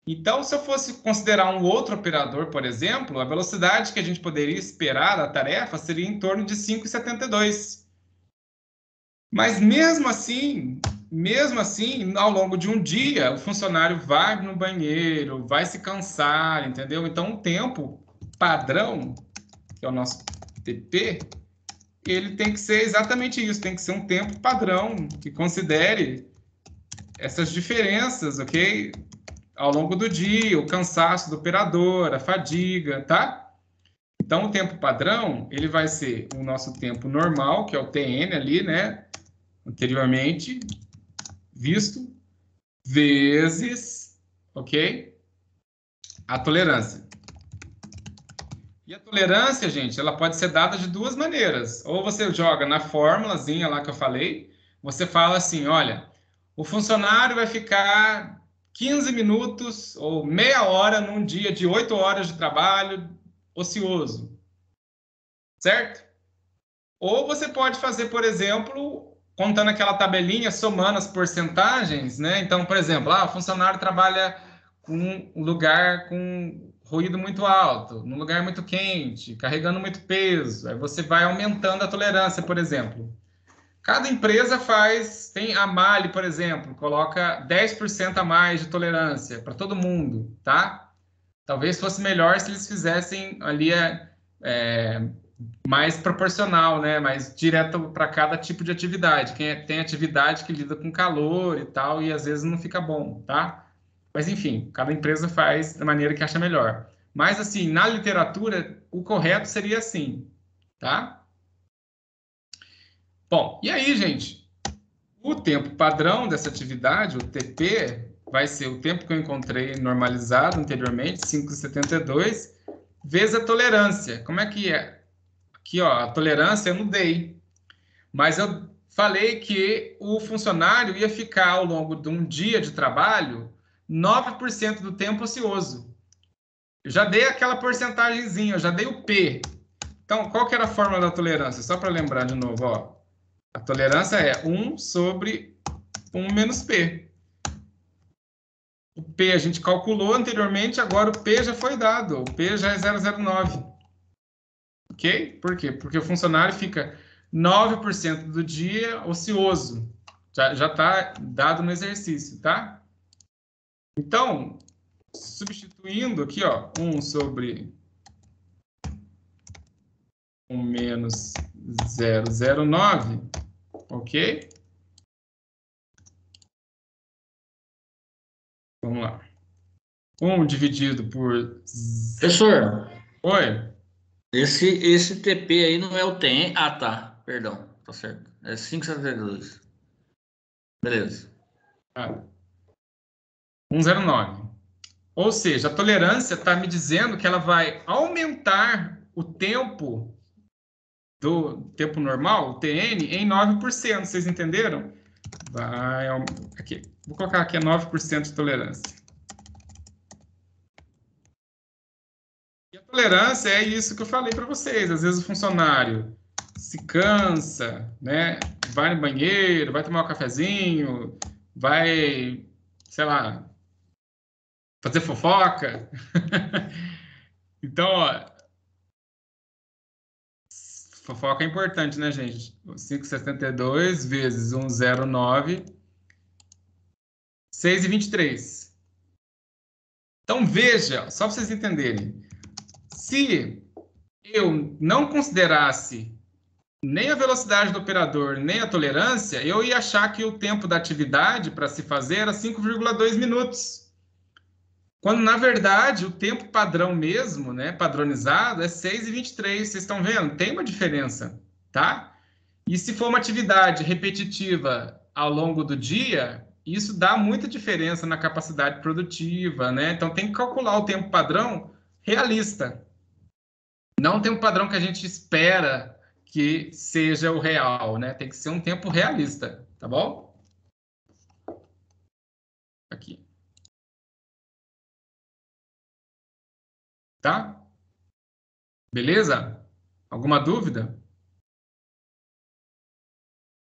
Então, se eu fosse considerar um outro operador, por exemplo, a velocidade que a gente poderia esperar da tarefa seria em torno de 5,72. Mas mesmo assim, ao longo de um dia, o funcionário vai no banheiro, vai se cansar, entendeu? Então, o tempo padrão, que é o nosso TP, ele tem que ser exatamente isso, tem que ser um tempo padrão que considere essas diferenças, ok? Ao longo do dia, o cansaço do operador, a fadiga, tá? Então, o tempo padrão, ele vai ser o nosso tempo normal, que é o TN ali, né? Anteriormente visto, vezes, ok? A tolerância. E a tolerância, gente, ela pode ser dada de duas maneiras. Ou você joga na formulazinha lá que eu falei, você fala assim, olha, o funcionário vai ficar 15 minutos ou meia hora num dia de 8 horas de trabalho ocioso, certo? Ou você pode fazer, por exemplo, contando aquela tabelinha, somando as porcentagens, né? Então, por exemplo, o funcionário trabalha com um lugar com ruído muito alto, num lugar muito quente, carregando muito peso. Aí você vai aumentando a tolerância, por exemplo. Cada empresa tem a Mali, por exemplo, coloca 10% a mais de tolerância para todo mundo, tá? Talvez fosse melhor se eles fizessem ali mais proporcional, né? Mais direto para cada tipo de atividade. Tem atividade que lida com calor e tal, e às vezes não fica bom, tá? Mas enfim, cada empresa faz da maneira que acha melhor. Mas assim, na literatura, o correto seria assim, tá? Bom, e aí, gente? O tempo padrão dessa atividade, o TP, vai ser o tempo que eu encontrei normalizado anteriormente, 5,72, vezes a tolerância. Como é que é? Aqui, ó, a tolerância eu não dei. Mas eu falei que o funcionário ia ficar, ao longo de um dia de trabalho, 9% do tempo ocioso. Eu já dei aquela porcentagemzinha, eu já dei o P. Então, qual que era a fórmula da tolerância? Só para lembrar de novo, ó. A tolerância é 1 sobre 1 menos P. O P a gente calculou anteriormente, agora o P já foi dado. O P já é 0,09. Ok? Por quê? Porque o funcionário fica 9% do dia ocioso. Já está dado no exercício, tá? Então, substituindo aqui, ó, 1 sobre 1 menos 0,09, ok? Vamos lá. 1 dividido por... Professor, Oi? esse TP aí não é o TN. Ah, tá. Perdão. Tá certo. É 5,72. Beleza. Ah, 1,09. Ou seja, a tolerância está me dizendo que ela vai aumentar o tempo do tempo normal, o TN, em 9%. Vocês entenderam? Vai, aqui, vou colocar aqui a 9% de tolerância. E a tolerância é isso que eu falei para vocês. Às vezes o funcionário se cansa, né? Vai no banheiro, vai tomar um cafezinho, vai, sei lá, fazer fofoca. Então, ó, fofoca é importante, né, gente? 5,72 vezes 1,09, 6,23. Então, veja, só para vocês entenderem. Se eu não considerasse nem a velocidade do operador, nem a tolerância, eu ia achar que o tempo da atividade para se fazer era 5,2 minutos. Quando, na verdade, o tempo padrão mesmo, né, padronizado, é 6,23. Vocês estão vendo? Tem uma diferença, tá? E se for uma atividade repetitiva ao longo do dia, isso dá muita diferença na capacidade produtiva, né? Então, tem que calcular o tempo padrão realista. Não tem um padrão que a gente espera que seja o real, né? Tem que ser um tempo realista, tá bom? Aqui. Tá? Beleza? Alguma dúvida?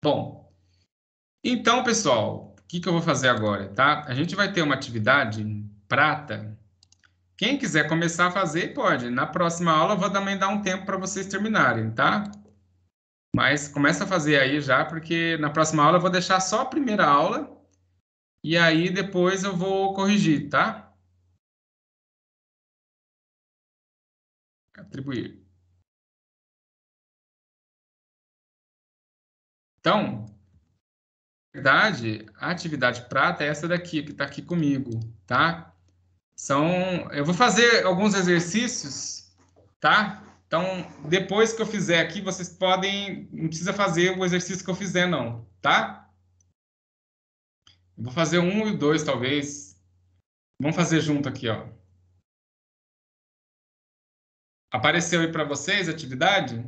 Bom, então, pessoal, o que eu vou fazer agora, tá? A gente vai ter uma atividade prata. Quem quiser começar a fazer, pode. Na próxima aula, eu vou também dar um tempo para vocês terminarem, tá? Mas começa a fazer aí já, porque na próxima aula eu vou deixar só a primeira aula e aí depois eu vou corrigir, tá? Atribuir. Então, na verdade, a atividade prata é essa daqui, que está aqui comigo, tá? Eu vou fazer alguns exercícios, tá? Então, depois que eu fizer aqui, vocês podem, não precisa fazer o exercício que eu fizer, não, tá? Eu vou fazer 1 e 2, talvez. Vamos fazer junto aqui, ó. Apareceu aí para vocês a atividade?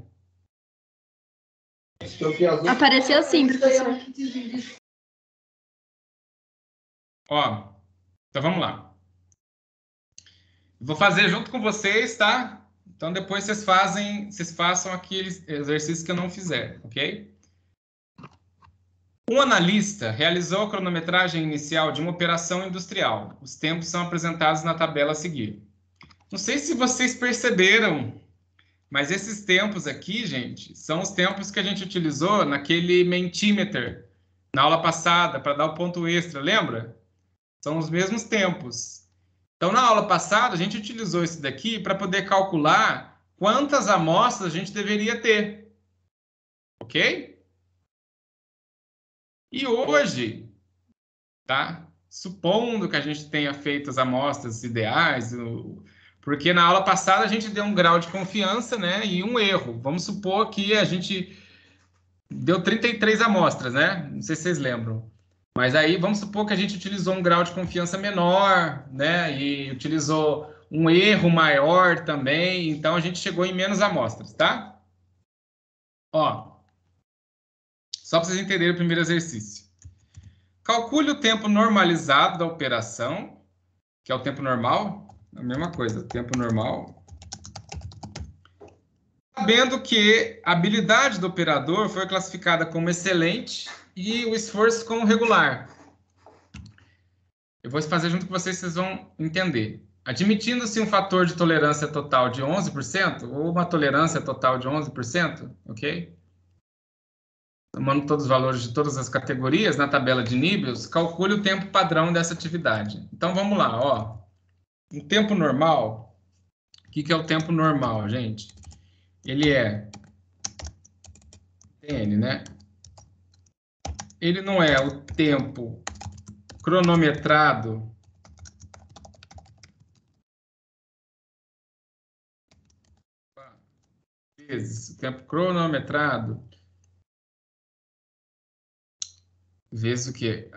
Apareceu sim, professor. Ó, então vamos lá. Vou fazer junto com vocês, tá? Então depois vocês façam aqueles exercícios que eu não fizer, ok? Um analista realizou a cronometragem inicial de uma operação industrial. Os tempos são apresentados na tabela a seguir. Não sei se vocês perceberam, mas esses tempos aqui, gente, são os tempos que a gente utilizou naquele Mentimeter, na aula passada, para dar o ponto extra, lembra? São os mesmos tempos. Então, na aula passada, a gente utilizou isso daqui para poder calcular quantas amostras a gente deveria ter. Ok? E hoje, tá? Supondo que a gente tenha feito as amostras ideais, porque na aula passada a gente deu um grau de confiança, né, e um erro. Vamos supor que a gente deu 33 amostras, né? Não sei se vocês lembram. Mas aí vamos supor que a gente utilizou um grau de confiança menor, né, e utilizou um erro maior também, então a gente chegou em menos amostras, tá? Ó, só para vocês entenderem o primeiro exercício. Calcule o tempo normalizado da operação, que é o tempo normal, a mesma coisa, tempo normal. Sabendo que a habilidade do operador foi classificada como excelente e o esforço como regular. Eu vou fazer junto com vocês, vocês vão entender. Admitindo-se um fator de tolerância total de 11%, ou uma tolerância total de 11%, ok? Tomando todos os valores de todas as categorias na tabela de níveis, calcule o tempo padrão dessa atividade. Então, vamos lá, ó. O tempo normal, o que é o tempo normal, gente? Ele é TN, né? Ele não é o tempo cronometrado vezes o tempo cronometrado vezes o quê?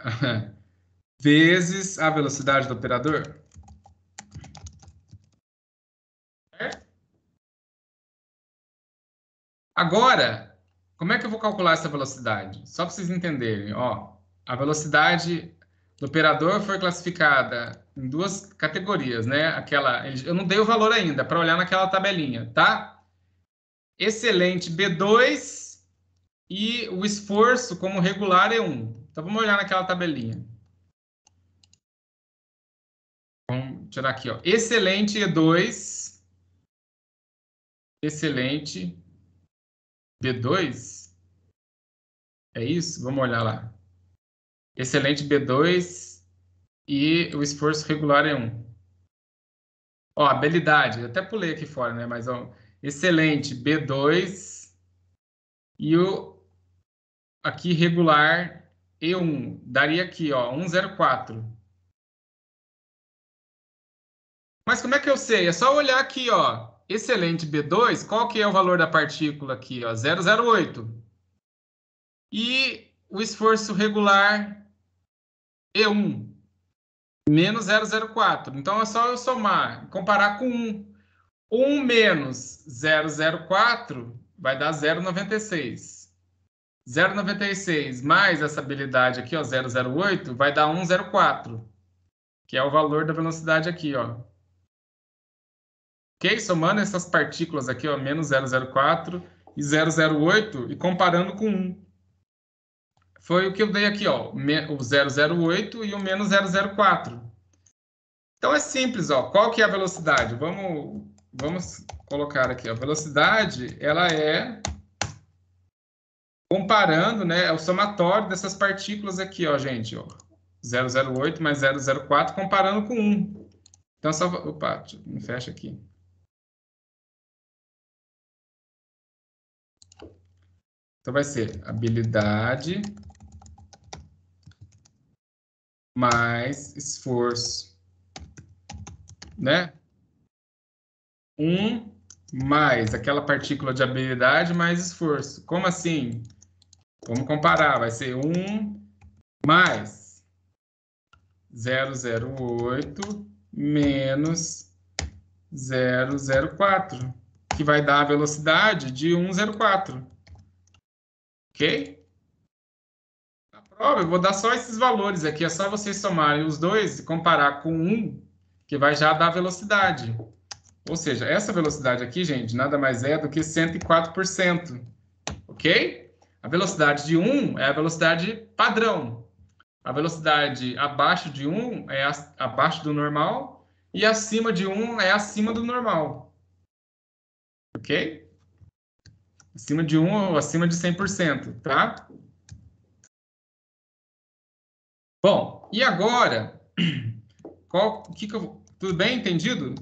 vezes a velocidade do operador. Certo? Agora, como é que eu vou calcular essa velocidade? Só para vocês entenderem, ó, a velocidade do operador foi classificada em duas categorias, né? Eu não dei o valor ainda, para olhar naquela tabelinha, tá? Excelente B2 e o esforço como regular E1. Então, vamos olhar naquela tabelinha. Vamos tirar aqui, ó. Excelente E2. Excelente B2. É isso? Vamos olhar lá. Excelente B2 e o esforço regular E1. Ó, habilidade. Eu até pulei aqui fora, né? Mas, ó, excelente B2 e o aqui regular E1. Daria aqui, ó, 104. Mas como é que eu sei? É só olhar aqui, ó. Excelente B2, qual que é o valor da partícula aqui, ó? 008. E o esforço regular E1, menos 004. Então, é só eu somar, comparar com 1. 1 menos 004 vai dar 0,96. 0,96 mais essa habilidade aqui, ó, 008, vai dar 104, que é o valor da velocidade aqui, ó. Ok? Somando essas partículas aqui, ó, menos 004 e 008 e comparando com 1. Foi o que eu dei aqui, ó, o 008 e o menos 004. Então é simples, ó. Qual que é a velocidade? Vamos colocar aqui, a velocidade, ela é comparando, né, é o somatório dessas partículas aqui, ó, gente, ó. 008 mais 004 comparando com 1. Então só, opa, me fecha aqui. Então vai ser habilidade mais esforço, né? 1 mais aquela partícula de habilidade mais esforço. Como assim? Vamos comparar. Vai ser 1 mais 008 menos 004, que vai dar a velocidade de 104. Ok? Na prova, eu vou dar só esses valores aqui. É só vocês somarem os dois e comparar com 1, que vai já dar a velocidade. Ou seja, essa velocidade aqui, gente, nada mais é do que 104%. Ok? A velocidade de 1 é a velocidade padrão. A velocidade abaixo de 1 é abaixo do normal. E acima de 1 é acima do normal. Ok? Acima de 1 ou acima de 100%, tá? Bom, e agora, tudo bem entendido?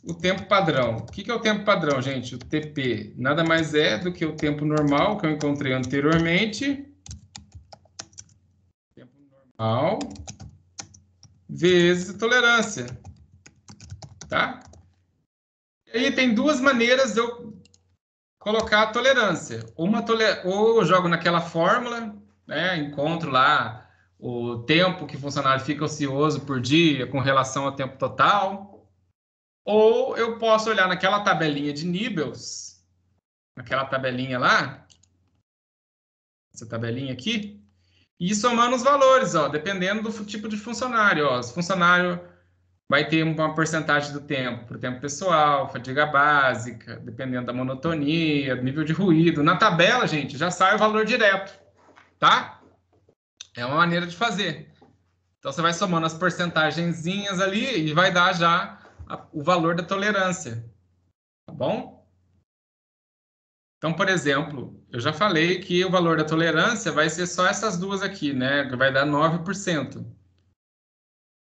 O tempo padrão. O que é o tempo padrão, gente? O TP nada mais é do que o tempo normal que eu encontrei anteriormente. Tempo normal vezes a tolerância. Tá? E aí tem duas maneiras de eu colocar a tolerância. Ou eu jogo naquela fórmula, né? Encontro lá o tempo que o funcionário fica ocioso por dia com relação ao tempo total. Ou eu posso olhar naquela tabelinha de Nibels, naquela tabelinha lá, essa tabelinha aqui, e ir somando os valores, ó, dependendo do tipo de funcionário. Ó. Se o funcionário vai ter uma porcentagem do tempo para o tempo pessoal, fadiga básica, dependendo da monotonia, do nível de ruído. Na tabela, gente, já sai o valor direto, tá? É uma maneira de fazer. Então, você vai somando as porcentagenzinhas ali e vai dar já o valor da tolerância, tá bom? Então, por exemplo, eu já falei que o valor da tolerância vai ser só essas duas aqui, né? Vai dar 9%.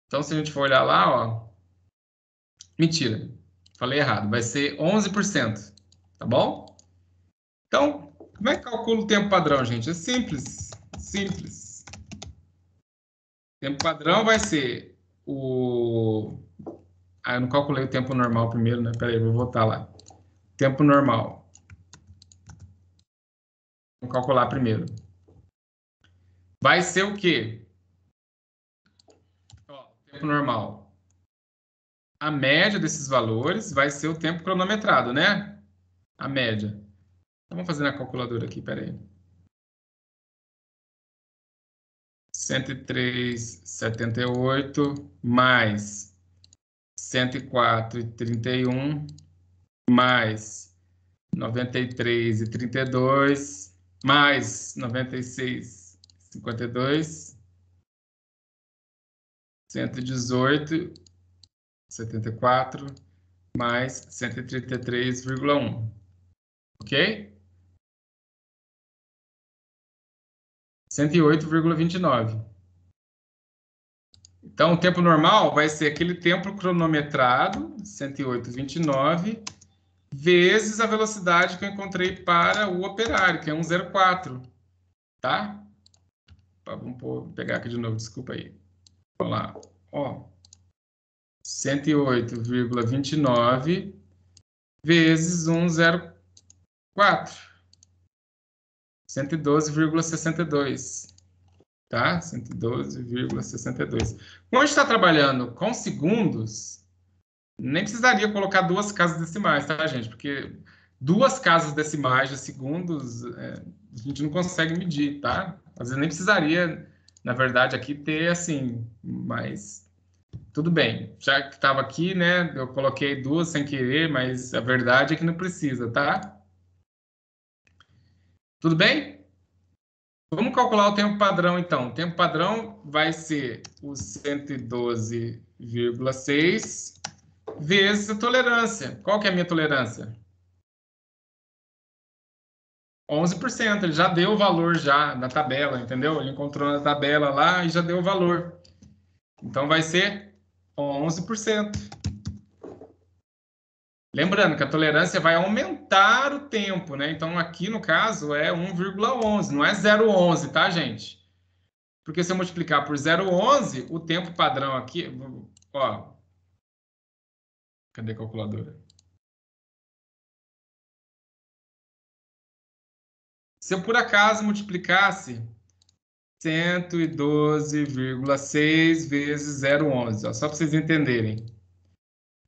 Então, se a gente for olhar lá, ó... Mentira, falei errado. Vai ser 11%, tá bom? Então, como é que calcula o tempo padrão, gente? É simples, simples. O tempo padrão vai ser o... Ah, eu não calculei o tempo normal primeiro, né? Peraí, vou voltar lá. Tempo normal. Vamos calcular primeiro. Vai ser o quê? tempo normal? A média desses valores vai ser o tempo cronometrado, né? A média. Então, vamos fazer na calculadora aqui, peraí. 103,78 mais 104,31 mais 93,32 mais 96,52 118,74 mais 133,1. Ok? 108,29. Então, o tempo normal vai ser aquele tempo cronometrado, 108,29, vezes a velocidade que eu encontrei para o operário, que é 1,04. Tá? Vamos pegar aqui de novo, desculpa aí. Vamos lá. Ó, 108,29 vezes 1,04. 112,62. Tá? 112,62. Como a gente está trabalhando com segundos, nem precisaria colocar duas casas decimais, tá, gente? Porque duas casas decimais de segundos a gente não consegue medir, tá? Às vezes nem precisaria, na verdade, aqui ter assim, mas tudo bem. Já que estava aqui, né? Eu coloquei duas sem querer, mas a verdade é que não precisa, tá? Tudo bem? Vamos calcular o tempo padrão, então. O tempo padrão vai ser o 112,6 vezes a tolerância. Qual que é a minha tolerância? 11%. Ele já deu o valor já na tabela, entendeu? Ele encontrou na tabela lá e já deu o valor. Então, vai ser 11%. Lembrando que a tolerância vai aumentar o tempo, né? Então, aqui no caso é 1,11, não é 0,11, tá, gente? Porque se eu multiplicar por 0,11, o tempo padrão aqui... Ó, cadê a calculadora? Se eu, por acaso, multiplicasse 112,6 vezes 0,11, ó, só para vocês entenderem.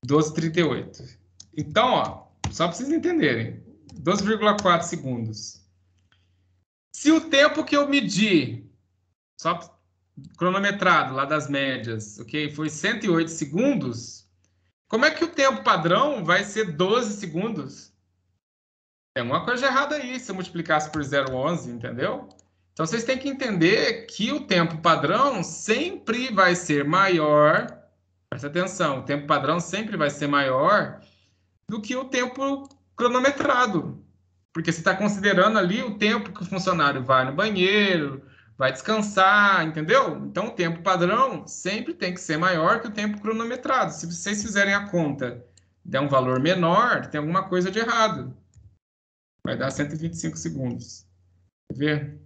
12,38. Então, ó, só para vocês entenderem, 12,4 segundos. Se o tempo que eu medi, só cronometrado lá das médias, ok, foi 108 segundos, como é que o tempo padrão vai ser 12 segundos? Tem alguma coisa errada aí, se eu multiplicasse por 0,11, entendeu? Então, vocês têm que entender que o tempo padrão sempre vai ser maior, presta atenção, o tempo padrão sempre vai ser maior do que o tempo cronometrado. Porque você está considerando ali o tempo que o funcionário vai no banheiro, vai descansar, entendeu? Então, o tempo padrão sempre tem que ser maior que o tempo cronometrado. Se vocês fizerem a conta, der um valor menor, tem alguma coisa de errado. Vai dar 125 segundos. Quer ver?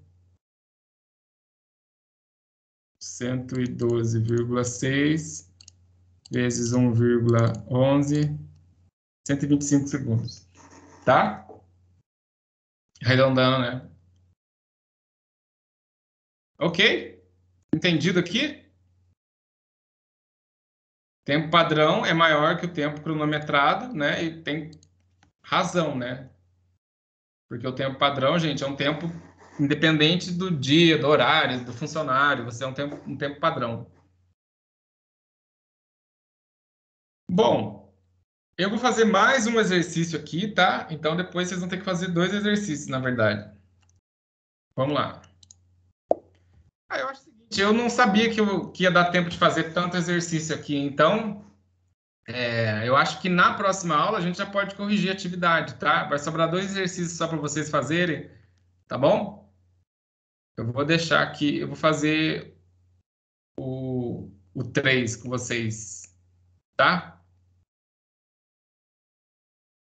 112,6 vezes 1,11... 125 segundos, tá? Arredondando, né? Ok? Entendido aqui? Tempo padrão é maior que o tempo cronometrado, né? E tem razão, né? Porque o tempo padrão, gente, é um tempo independente do dia, do horário, do funcionário. Você é um tempo padrão. Bom, eu vou fazer mais um exercício aqui, tá? Então, depois vocês vão ter que fazer 2 exercícios, na verdade. Vamos lá. Eu acho o seguinte, eu não sabia que ia dar tempo de fazer tanto exercício aqui. Então, eu acho que na próxima aula a gente já pode corrigir a atividade, tá? Vai sobrar 2 exercícios só para vocês fazerem, tá bom? Eu vou deixar aqui, eu vou fazer o 3 com vocês, tá?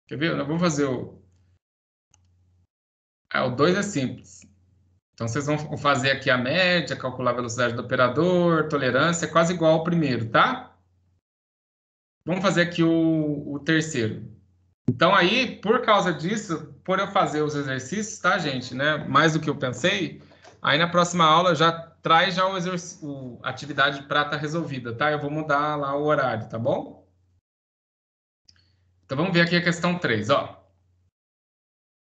Quer ver? Nós vamos fazer o 2 é simples. Então, vocês vão fazer aqui a média, calcular a velocidade do operador, tolerância, é quase igual ao primeiro, tá? Vamos fazer aqui o terceiro. Então, aí, por causa disso, por eu fazer os exercícios, tá, gente, né? Mais do que eu pensei, aí na próxima aula já traz já a atividade para estar resolvida, tá? Eu vou mudar lá o horário, tá bom? Então, vamos ver aqui a questão 3, ó.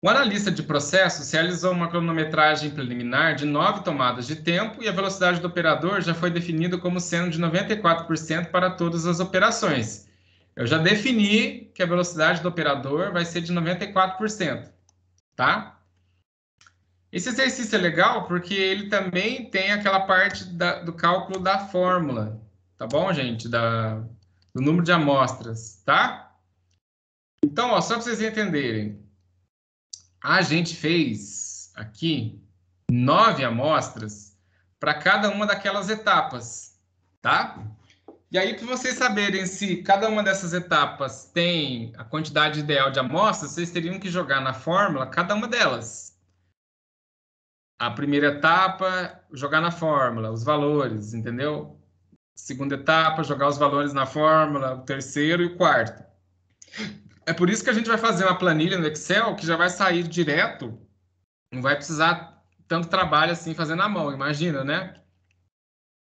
O analista de processos realizou uma cronometragem preliminar de 9 tomadas de tempo e a velocidade do operador já foi definida como sendo de 94% para todas as operações. Eu já defini que a velocidade do operador vai ser de 94%, tá? Esse exercício é legal porque ele também tem aquela parte do cálculo da fórmula, tá bom, gente? Do número de amostras, tá? Então, ó, só para vocês entenderem. A gente fez aqui 9 amostras para cada uma daquelas etapas, tá? E aí, para vocês saberem se cada uma dessas etapas tem a quantidade ideal de amostras, vocês teriam que jogar na fórmula cada uma delas. A primeira etapa, jogar na fórmula, os valores, entendeu? Segunda etapa, jogar os valores na fórmula, o terceiro e o quarto. É por isso que a gente vai fazer uma planilha no Excel que já vai sair direto, não vai precisar tanto trabalho assim fazendo na mão, imagina, né?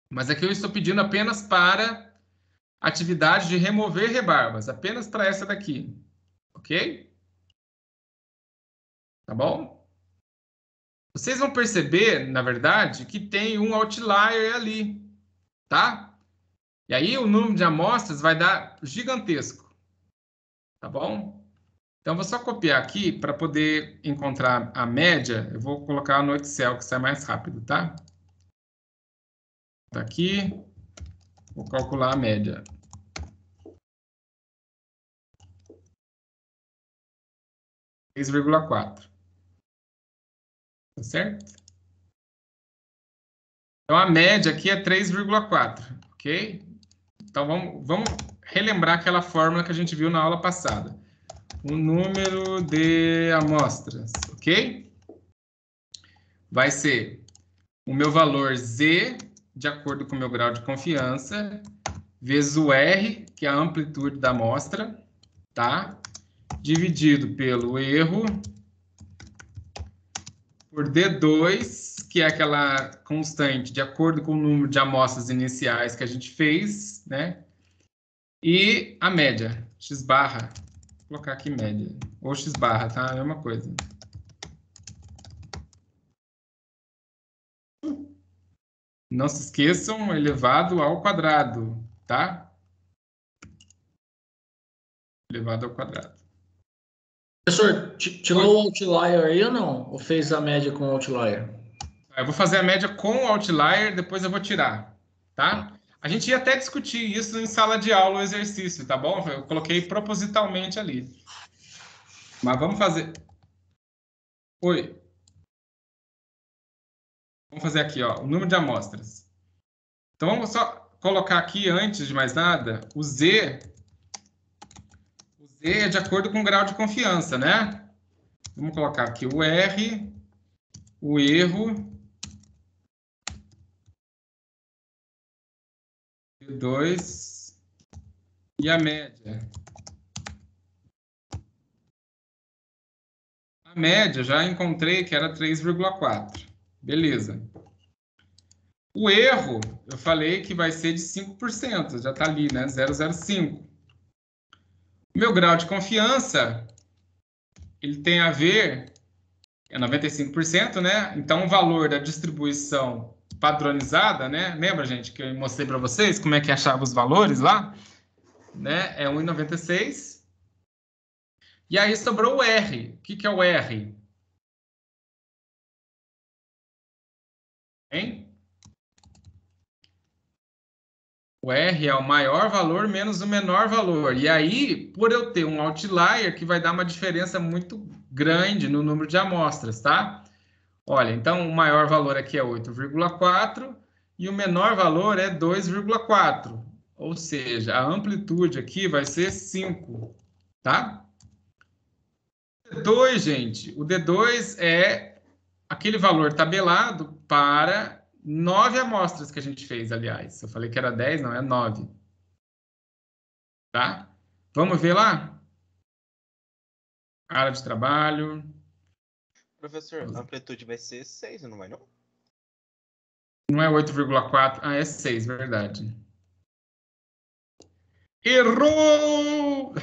Mas aqui eu estou pedindo apenas para atividade de remover rebarbas, apenas para essa daqui, ok? Tá bom? Vocês vão perceber, na verdade, que tem um outlier ali, tá? E aí o número de amostras vai dar gigantesco, tá bom? Então, vou só copiar aqui para poder encontrar a média. Eu vou colocar no Excel, que sai mais rápido, tá? Tá aqui. Vou calcular a média. (3,4). Tá certo? Então, a média aqui é 3,4, ok? Então, vamos relembrar aquela fórmula que a gente viu na aula passada. O número de amostras, ok? Vai ser o meu valor Z, de acordo com o meu grau de confiança, vezes o R, que é a amplitude da amostra, tá? Dividido pelo erro, por D2, que é aquela constante de acordo com o número de amostras iniciais que a gente fez, né? E a média, x barra. Vou colocar aqui média, ou x barra, tá? É a mesma coisa. Não se esqueçam, elevado ao quadrado, tá? Elevado ao quadrado. Professor, tirou o outlier aí ou não? Ou fez a média com o outlier? Eu vou fazer a média com o outlier, depois eu vou tirar, tá? A gente ia até discutir isso em sala de aula, o exercício, tá bom? Eu coloquei propositalmente ali. Mas vamos fazer... Oi. Vamos fazer aqui, ó, o número de amostras. Então, vamos só colocar aqui, antes de mais nada, o Z. O Z é de acordo com o grau de confiança, né? Vamos colocar aqui o R, o erro, D2 e a média. A média já encontrei que era 3,4. Beleza. O erro, eu falei que vai ser de 5%, já está ali, né? 0,05. O meu grau de confiança, ele tem a ver, é 95%, né? Então, o valor da distribuição padronizada, né? Lembra, gente, que eu mostrei para vocês como é que achava os valores lá? Né? É 1,96. E aí sobrou o R. O que é o R? Hein? O R é o maior valor menos o menor valor. E aí, por eu ter um outlier, que vai dar uma diferença muito grande no número de amostras, tá? Olha, então o maior valor aqui é 8,4 e o menor valor é 2,4. Ou seja, a amplitude aqui vai ser 5, tá? D2, gente, o D2 é aquele valor tabelado para 9 amostras que a gente fez, aliás. Eu falei que era 10, não, é 9. Tá? Vamos ver lá? Área de trabalho. Professor, a amplitude vai ser 6, não vai não? Não é 8,4. Ah, é 6, verdade. Errou!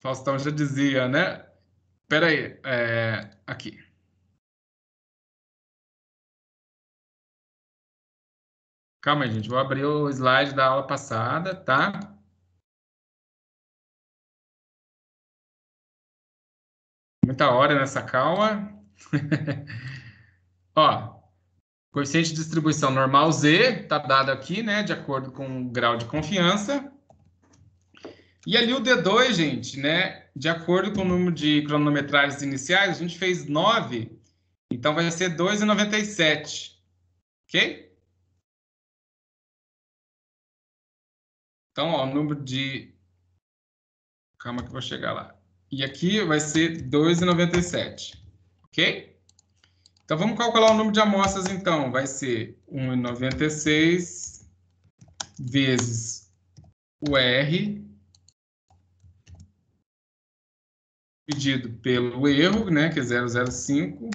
Faustão já dizia, né? Espera aí. Aqui. Calma aí, gente. Vou abrir o slide da aula passada, tá? Muita hora nessa calma. Ó, coeficiente de distribuição normal Z, tá dado aqui, né? De acordo com o grau de confiança. E ali o D2, gente, né? De acordo com o número de cronometragens iniciais, a gente fez 9. Então, vai ser 2,97. Ok? Então, ó, o número de... Calma que eu vou chegar lá. E aqui vai ser 2,97. Ok? Então, vamos calcular o número de amostras, então. Vai ser 1,96 vezes o R dividido pelo erro, né, que é 0,05.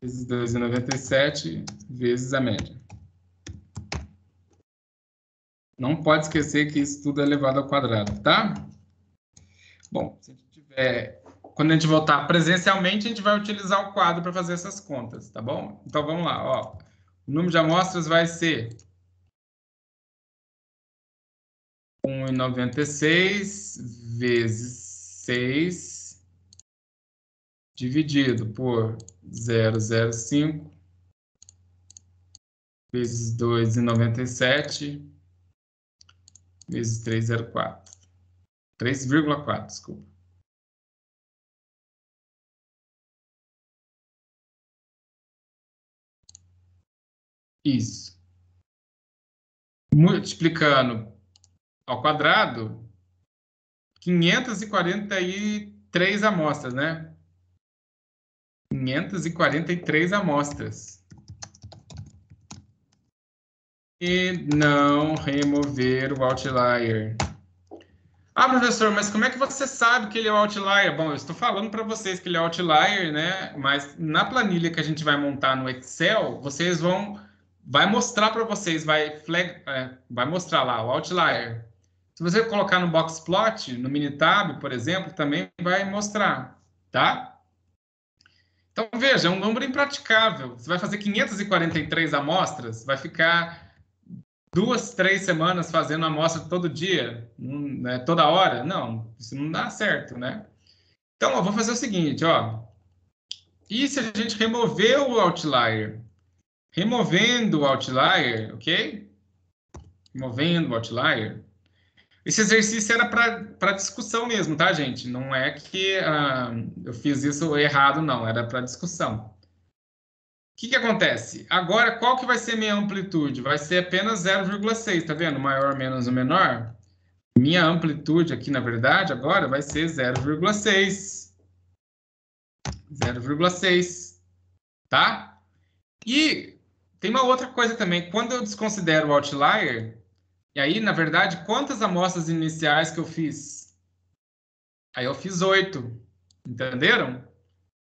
Vezes 2,97 vezes a média. Não pode esquecer que isso tudo é elevado ao quadrado, tá? Bom, se a gente tiver... Quando a gente voltar presencialmente, a gente vai utilizar o quadro para fazer essas contas, tá bom? Então, vamos lá, ó. O número de amostras vai ser 1,96 vezes 6 dividido por 0,05 vezes 2,97 vezes 3,04. 3,4, desculpa. Isso. Multiplicando ao quadrado, 543 amostras, né? 543 amostras. E não remover o outlier. Ah, professor, mas como é que você sabe que ele é o outlier? Bom, eu estou falando para vocês que ele é outlier, né? Mas na planilha que a gente vai montar no Excel, vocês vai mostrar para vocês, vai mostrar lá o outlier. Se você colocar no boxplot, no Minitab, por exemplo, também vai mostrar, tá? Então, veja, é um número impraticável. Você vai fazer 543 amostras, vai ficar 2, 3 semanas fazendo amostra todo dia, né, toda hora? Não, isso não dá certo, né? Então, eu vou fazer o seguinte, ó. E se a gente remover o outlier? Removendo o outlier, ok? Removendo o outlier. Esse exercício era para discussão mesmo, tá, gente? Não é que eu fiz isso errado, não. Era para discussão. O que acontece? Agora, qual que vai ser minha amplitude? Vai ser apenas 0,6, tá vendo? Maior menos o menor. Minha amplitude aqui, na verdade, agora vai ser 0,6. 0,6, tá? E tem uma outra coisa também. Quando eu desconsidero o outlier, e aí, na verdade, quantas amostras iniciais que eu fiz? Aí eu fiz 8. Entenderam?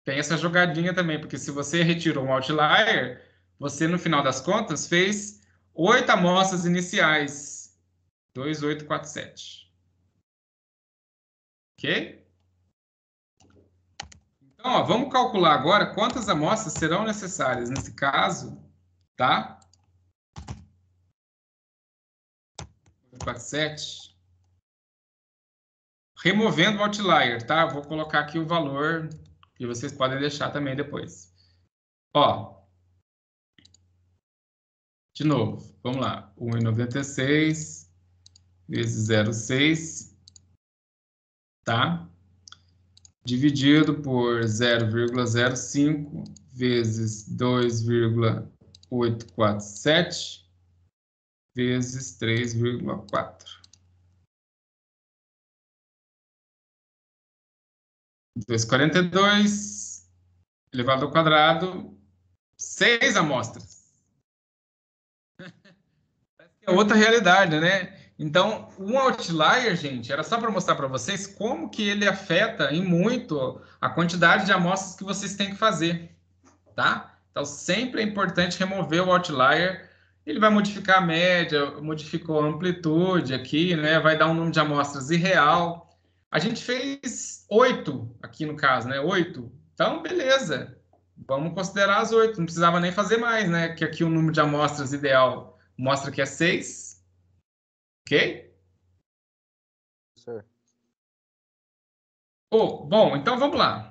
Tem essa jogadinha também, porque se você retirou um outlier, você, no final das contas, fez 8 amostras iniciais. 2,847. Ok? Então, ó, vamos calcular agora quantas amostras serão necessárias nesse caso, tá? 47. Removendo o outlier, tá? Vou colocar aqui o valor que vocês podem deixar também depois. Ó. De novo, vamos lá. 1,96 vezes 0,6, tá? Dividido por 0,05 vezes 2,847 vezes 3,4. 242 elevado ao quadrado, 6 amostras. É outra realidade, né? Então, um outlier, gente, era só para mostrar para vocês como que ele afeta em muito a quantidade de amostras que vocês têm que fazer, tá? Então, sempre é importante remover o outlier. Ele vai modificar a média, modificou a amplitude aqui, né? Vai dar um número de amostras irreal. A gente fez 8 aqui no caso, né? 8. Então, beleza. Vamos considerar as 8. Não precisava nem fazer mais, né? Que aqui o número de amostras ideal mostra que é 6. Ok? Professor. Bom, então vamos lá.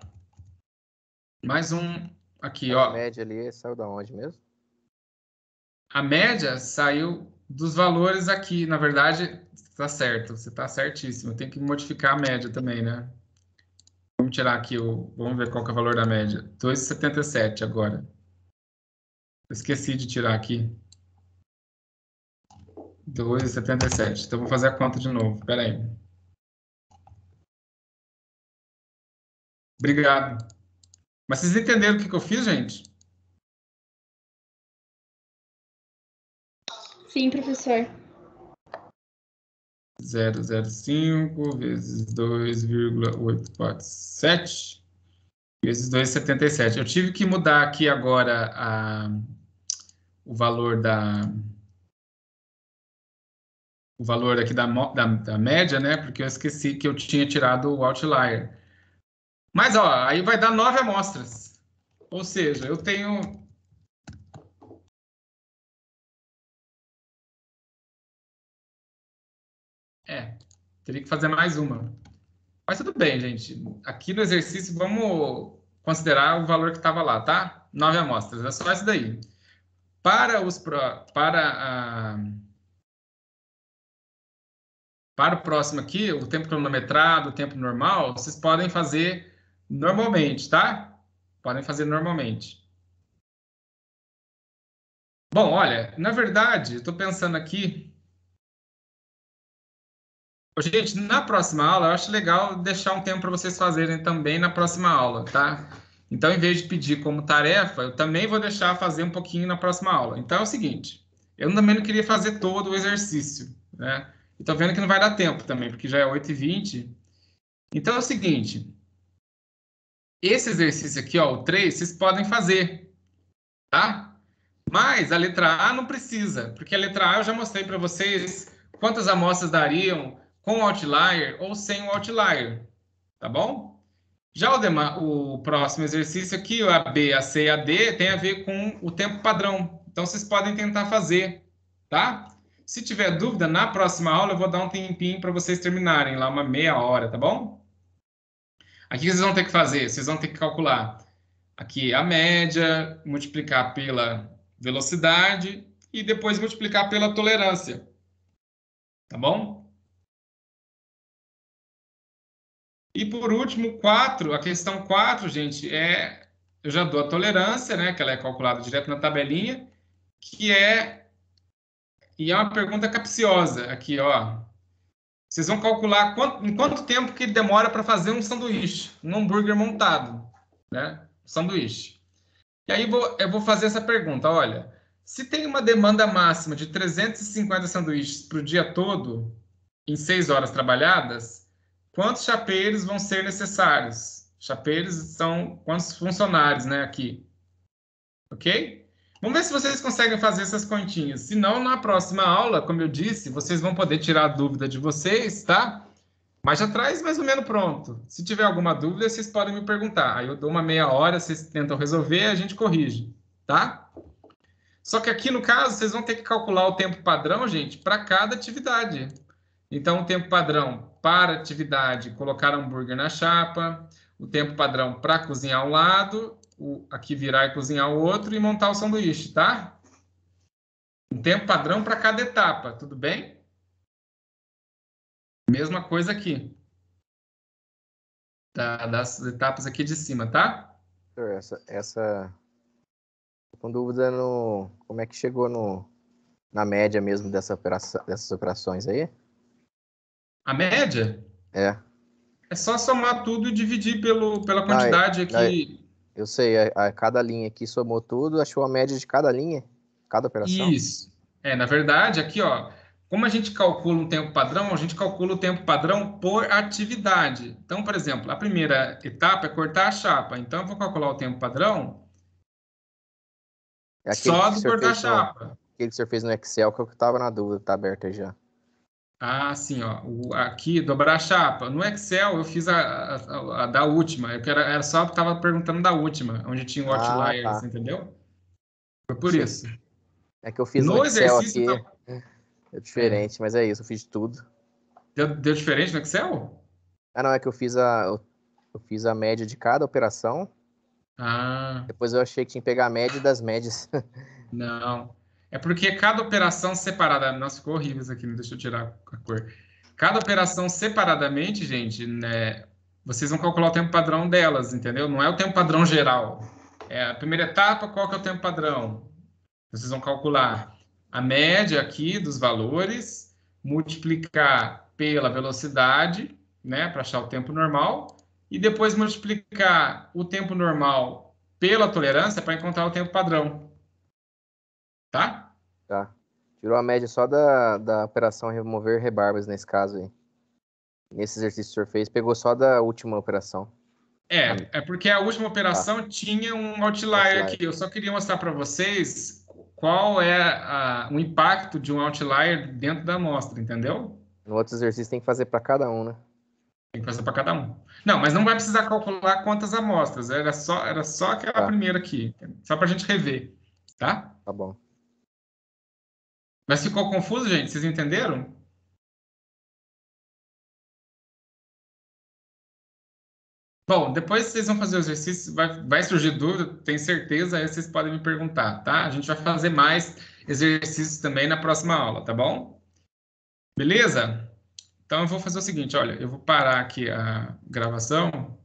Mais um aqui, A ó. média ali saiu da onde mesmo? A média saiu dos valores aqui. Na verdade, está certo. Você está certíssimo. Tem que modificar a média também, né? Vamos tirar aqui Vamos ver qual que é o valor da média. 2,77 agora. Esqueci de tirar aqui. 2,77. Então, vou fazer a conta de novo. Espera aí. Obrigado. Mas vocês entenderam o que eu fiz, gente? Sim, professor. 0,05 vezes 2,847 vezes 2,77. Eu tive que mudar aqui agora o valor aqui da média, né? Porque eu esqueci que eu tinha tirado o outlier. Mas, ó, aí vai dar 9 amostras. Ou seja, eu tenho... teria que fazer mais uma. Mas tudo bem, gente. Aqui no exercício, vamos considerar o valor que estava lá, tá? 9 amostras, é só isso daí. Para o próximo aqui, o tempo cronometrado, o tempo normal, vocês podem fazer normalmente, tá? Podem fazer normalmente. Bom, olha, na verdade, eu estou pensando aqui... Gente, na próxima aula, eu acho legal deixar um tempo para vocês fazerem também na próxima aula, tá? Então, em vez de pedir como tarefa, eu também vou deixar fazer um pouquinho na próxima aula. Então, é o seguinte, eu também não queria fazer todo o exercício, né? E tô vendo que não vai dar tempo também, porque já é 8h20. Então, é o seguinte, esse exercício aqui, ó, o 3, vocês podem fazer, tá? Mas a letra A não precisa, porque a letra A eu já mostrei para vocês quantas amostras dariam com o outlier ou sem o outlier, tá bom? Já o próximo exercício aqui, a B, a C e a D, tem a ver com o tempo padrão. Então, vocês podem tentar fazer, tá? Se tiver dúvida, na próxima aula eu vou dar um tempinho para vocês terminarem, lá uma meia hora, tá bom? Aqui vocês vão ter que fazer, vocês vão ter que calcular aqui a média, multiplicar pela velocidade e depois multiplicar pela tolerância, tá bom? E por último, 4, a questão 4, gente, eu já dou a tolerância, né, que ela é calculada direto na tabelinha, e é uma pergunta capciosa aqui, ó. Vocês vão calcular em quanto tempo que demora para fazer um sanduíche, um hambúrguer montado, né, sanduíche. E aí eu vou fazer essa pergunta, olha, se tem uma demanda máxima de 350 sanduíches para o dia todo, em 6 horas trabalhadas, quantos chapeiros vão ser necessários? Chapeiros são quantos funcionários, né, aqui. Ok? Vamos ver se vocês conseguem fazer essas continhas. Se não, na próxima aula, como eu disse, vocês vão poder tirar a dúvida de vocês, tá? Mas já traz mais ou menos pronto. Se tiver alguma dúvida, vocês podem me perguntar. Aí eu dou uma meia hora, vocês tentam resolver, a gente corrige, tá? Só que aqui, no caso, vocês vão ter que calcular o tempo padrão, gente, para cada atividade. Então, o tempo padrão para atividade, colocar hambúrguer na chapa, o tempo padrão para cozinhar um lado, aqui virar e cozinhar o outro e montar o sanduíche, tá? Um tempo padrão para cada etapa, tudo bem? Mesma coisa aqui. Das etapas aqui de cima, tá? Essa... Tô com dúvida no... Como é que chegou na média mesmo dessas operações aí? A média? É. É só somar tudo e dividir pela quantidade aqui. Eu sei, a cada linha aqui somou tudo, achou a média de cada linha, cada operação? Isso. Na verdade, aqui, ó, como a gente calcula um tempo padrão, a gente calcula o tempo padrão por atividade. Então, por exemplo, a primeira etapa é cortar a chapa. Então, eu vou calcular o tempo padrão só do cortar a chapa. Aquele que o senhor fez no Excel, que eu estava na dúvida, tá aberto aí já. Ah, sim, ó. Aqui, dobrar a chapa. No Excel, eu fiz a da última. Era só que estava perguntando da última, onde tinha o outlier, tá. você entendeu? Foi por isso. É que eu fiz no Excel aqui. É diferente, mas é isso, eu fiz de tudo. Deu diferente no Excel? Não, é que eu fiz a média de cada operação. Depois eu achei que tinha que pegar a média das médias. Não. É porque cada operação separada... Nossa, ficou horrível isso aqui, não deixa eu tirar a cor. Cada operação separadamente, gente, né, vocês vão calcular o tempo padrão delas, entendeu? Não é o tempo padrão geral. É a primeira etapa, qual que é o tempo padrão? Vocês vão calcular a média aqui dos valores, multiplicar pela velocidade, né, para achar o tempo normal, e depois multiplicar o tempo normal pela tolerância para encontrar o tempo padrão. Tá? Tá. Tirou a média só da operação remover rebarbas nesse caso aí. Nesse exercício que o senhor fez, pegou só da última operação. É porque a última operação tinha um outlier aqui. Eu só queria mostrar para vocês qual é o impacto de um outlier dentro da amostra, entendeu? No outro exercício tem que fazer para cada um, né? Tem que fazer para cada um. Não, mas não vai precisar calcular quantas amostras. Era só aquela primeira aqui. Só para a gente rever. Tá? Tá bom. Mas ficou confuso, gente? Vocês entenderam? Bom, depois vocês vão fazer o exercício, vai surgir dúvida, tenho certeza, aí vocês podem me perguntar, tá? A gente vai fazer mais exercícios também na próxima aula, tá bom? Beleza? Então eu vou fazer o seguinte, olha, eu vou parar aqui a gravação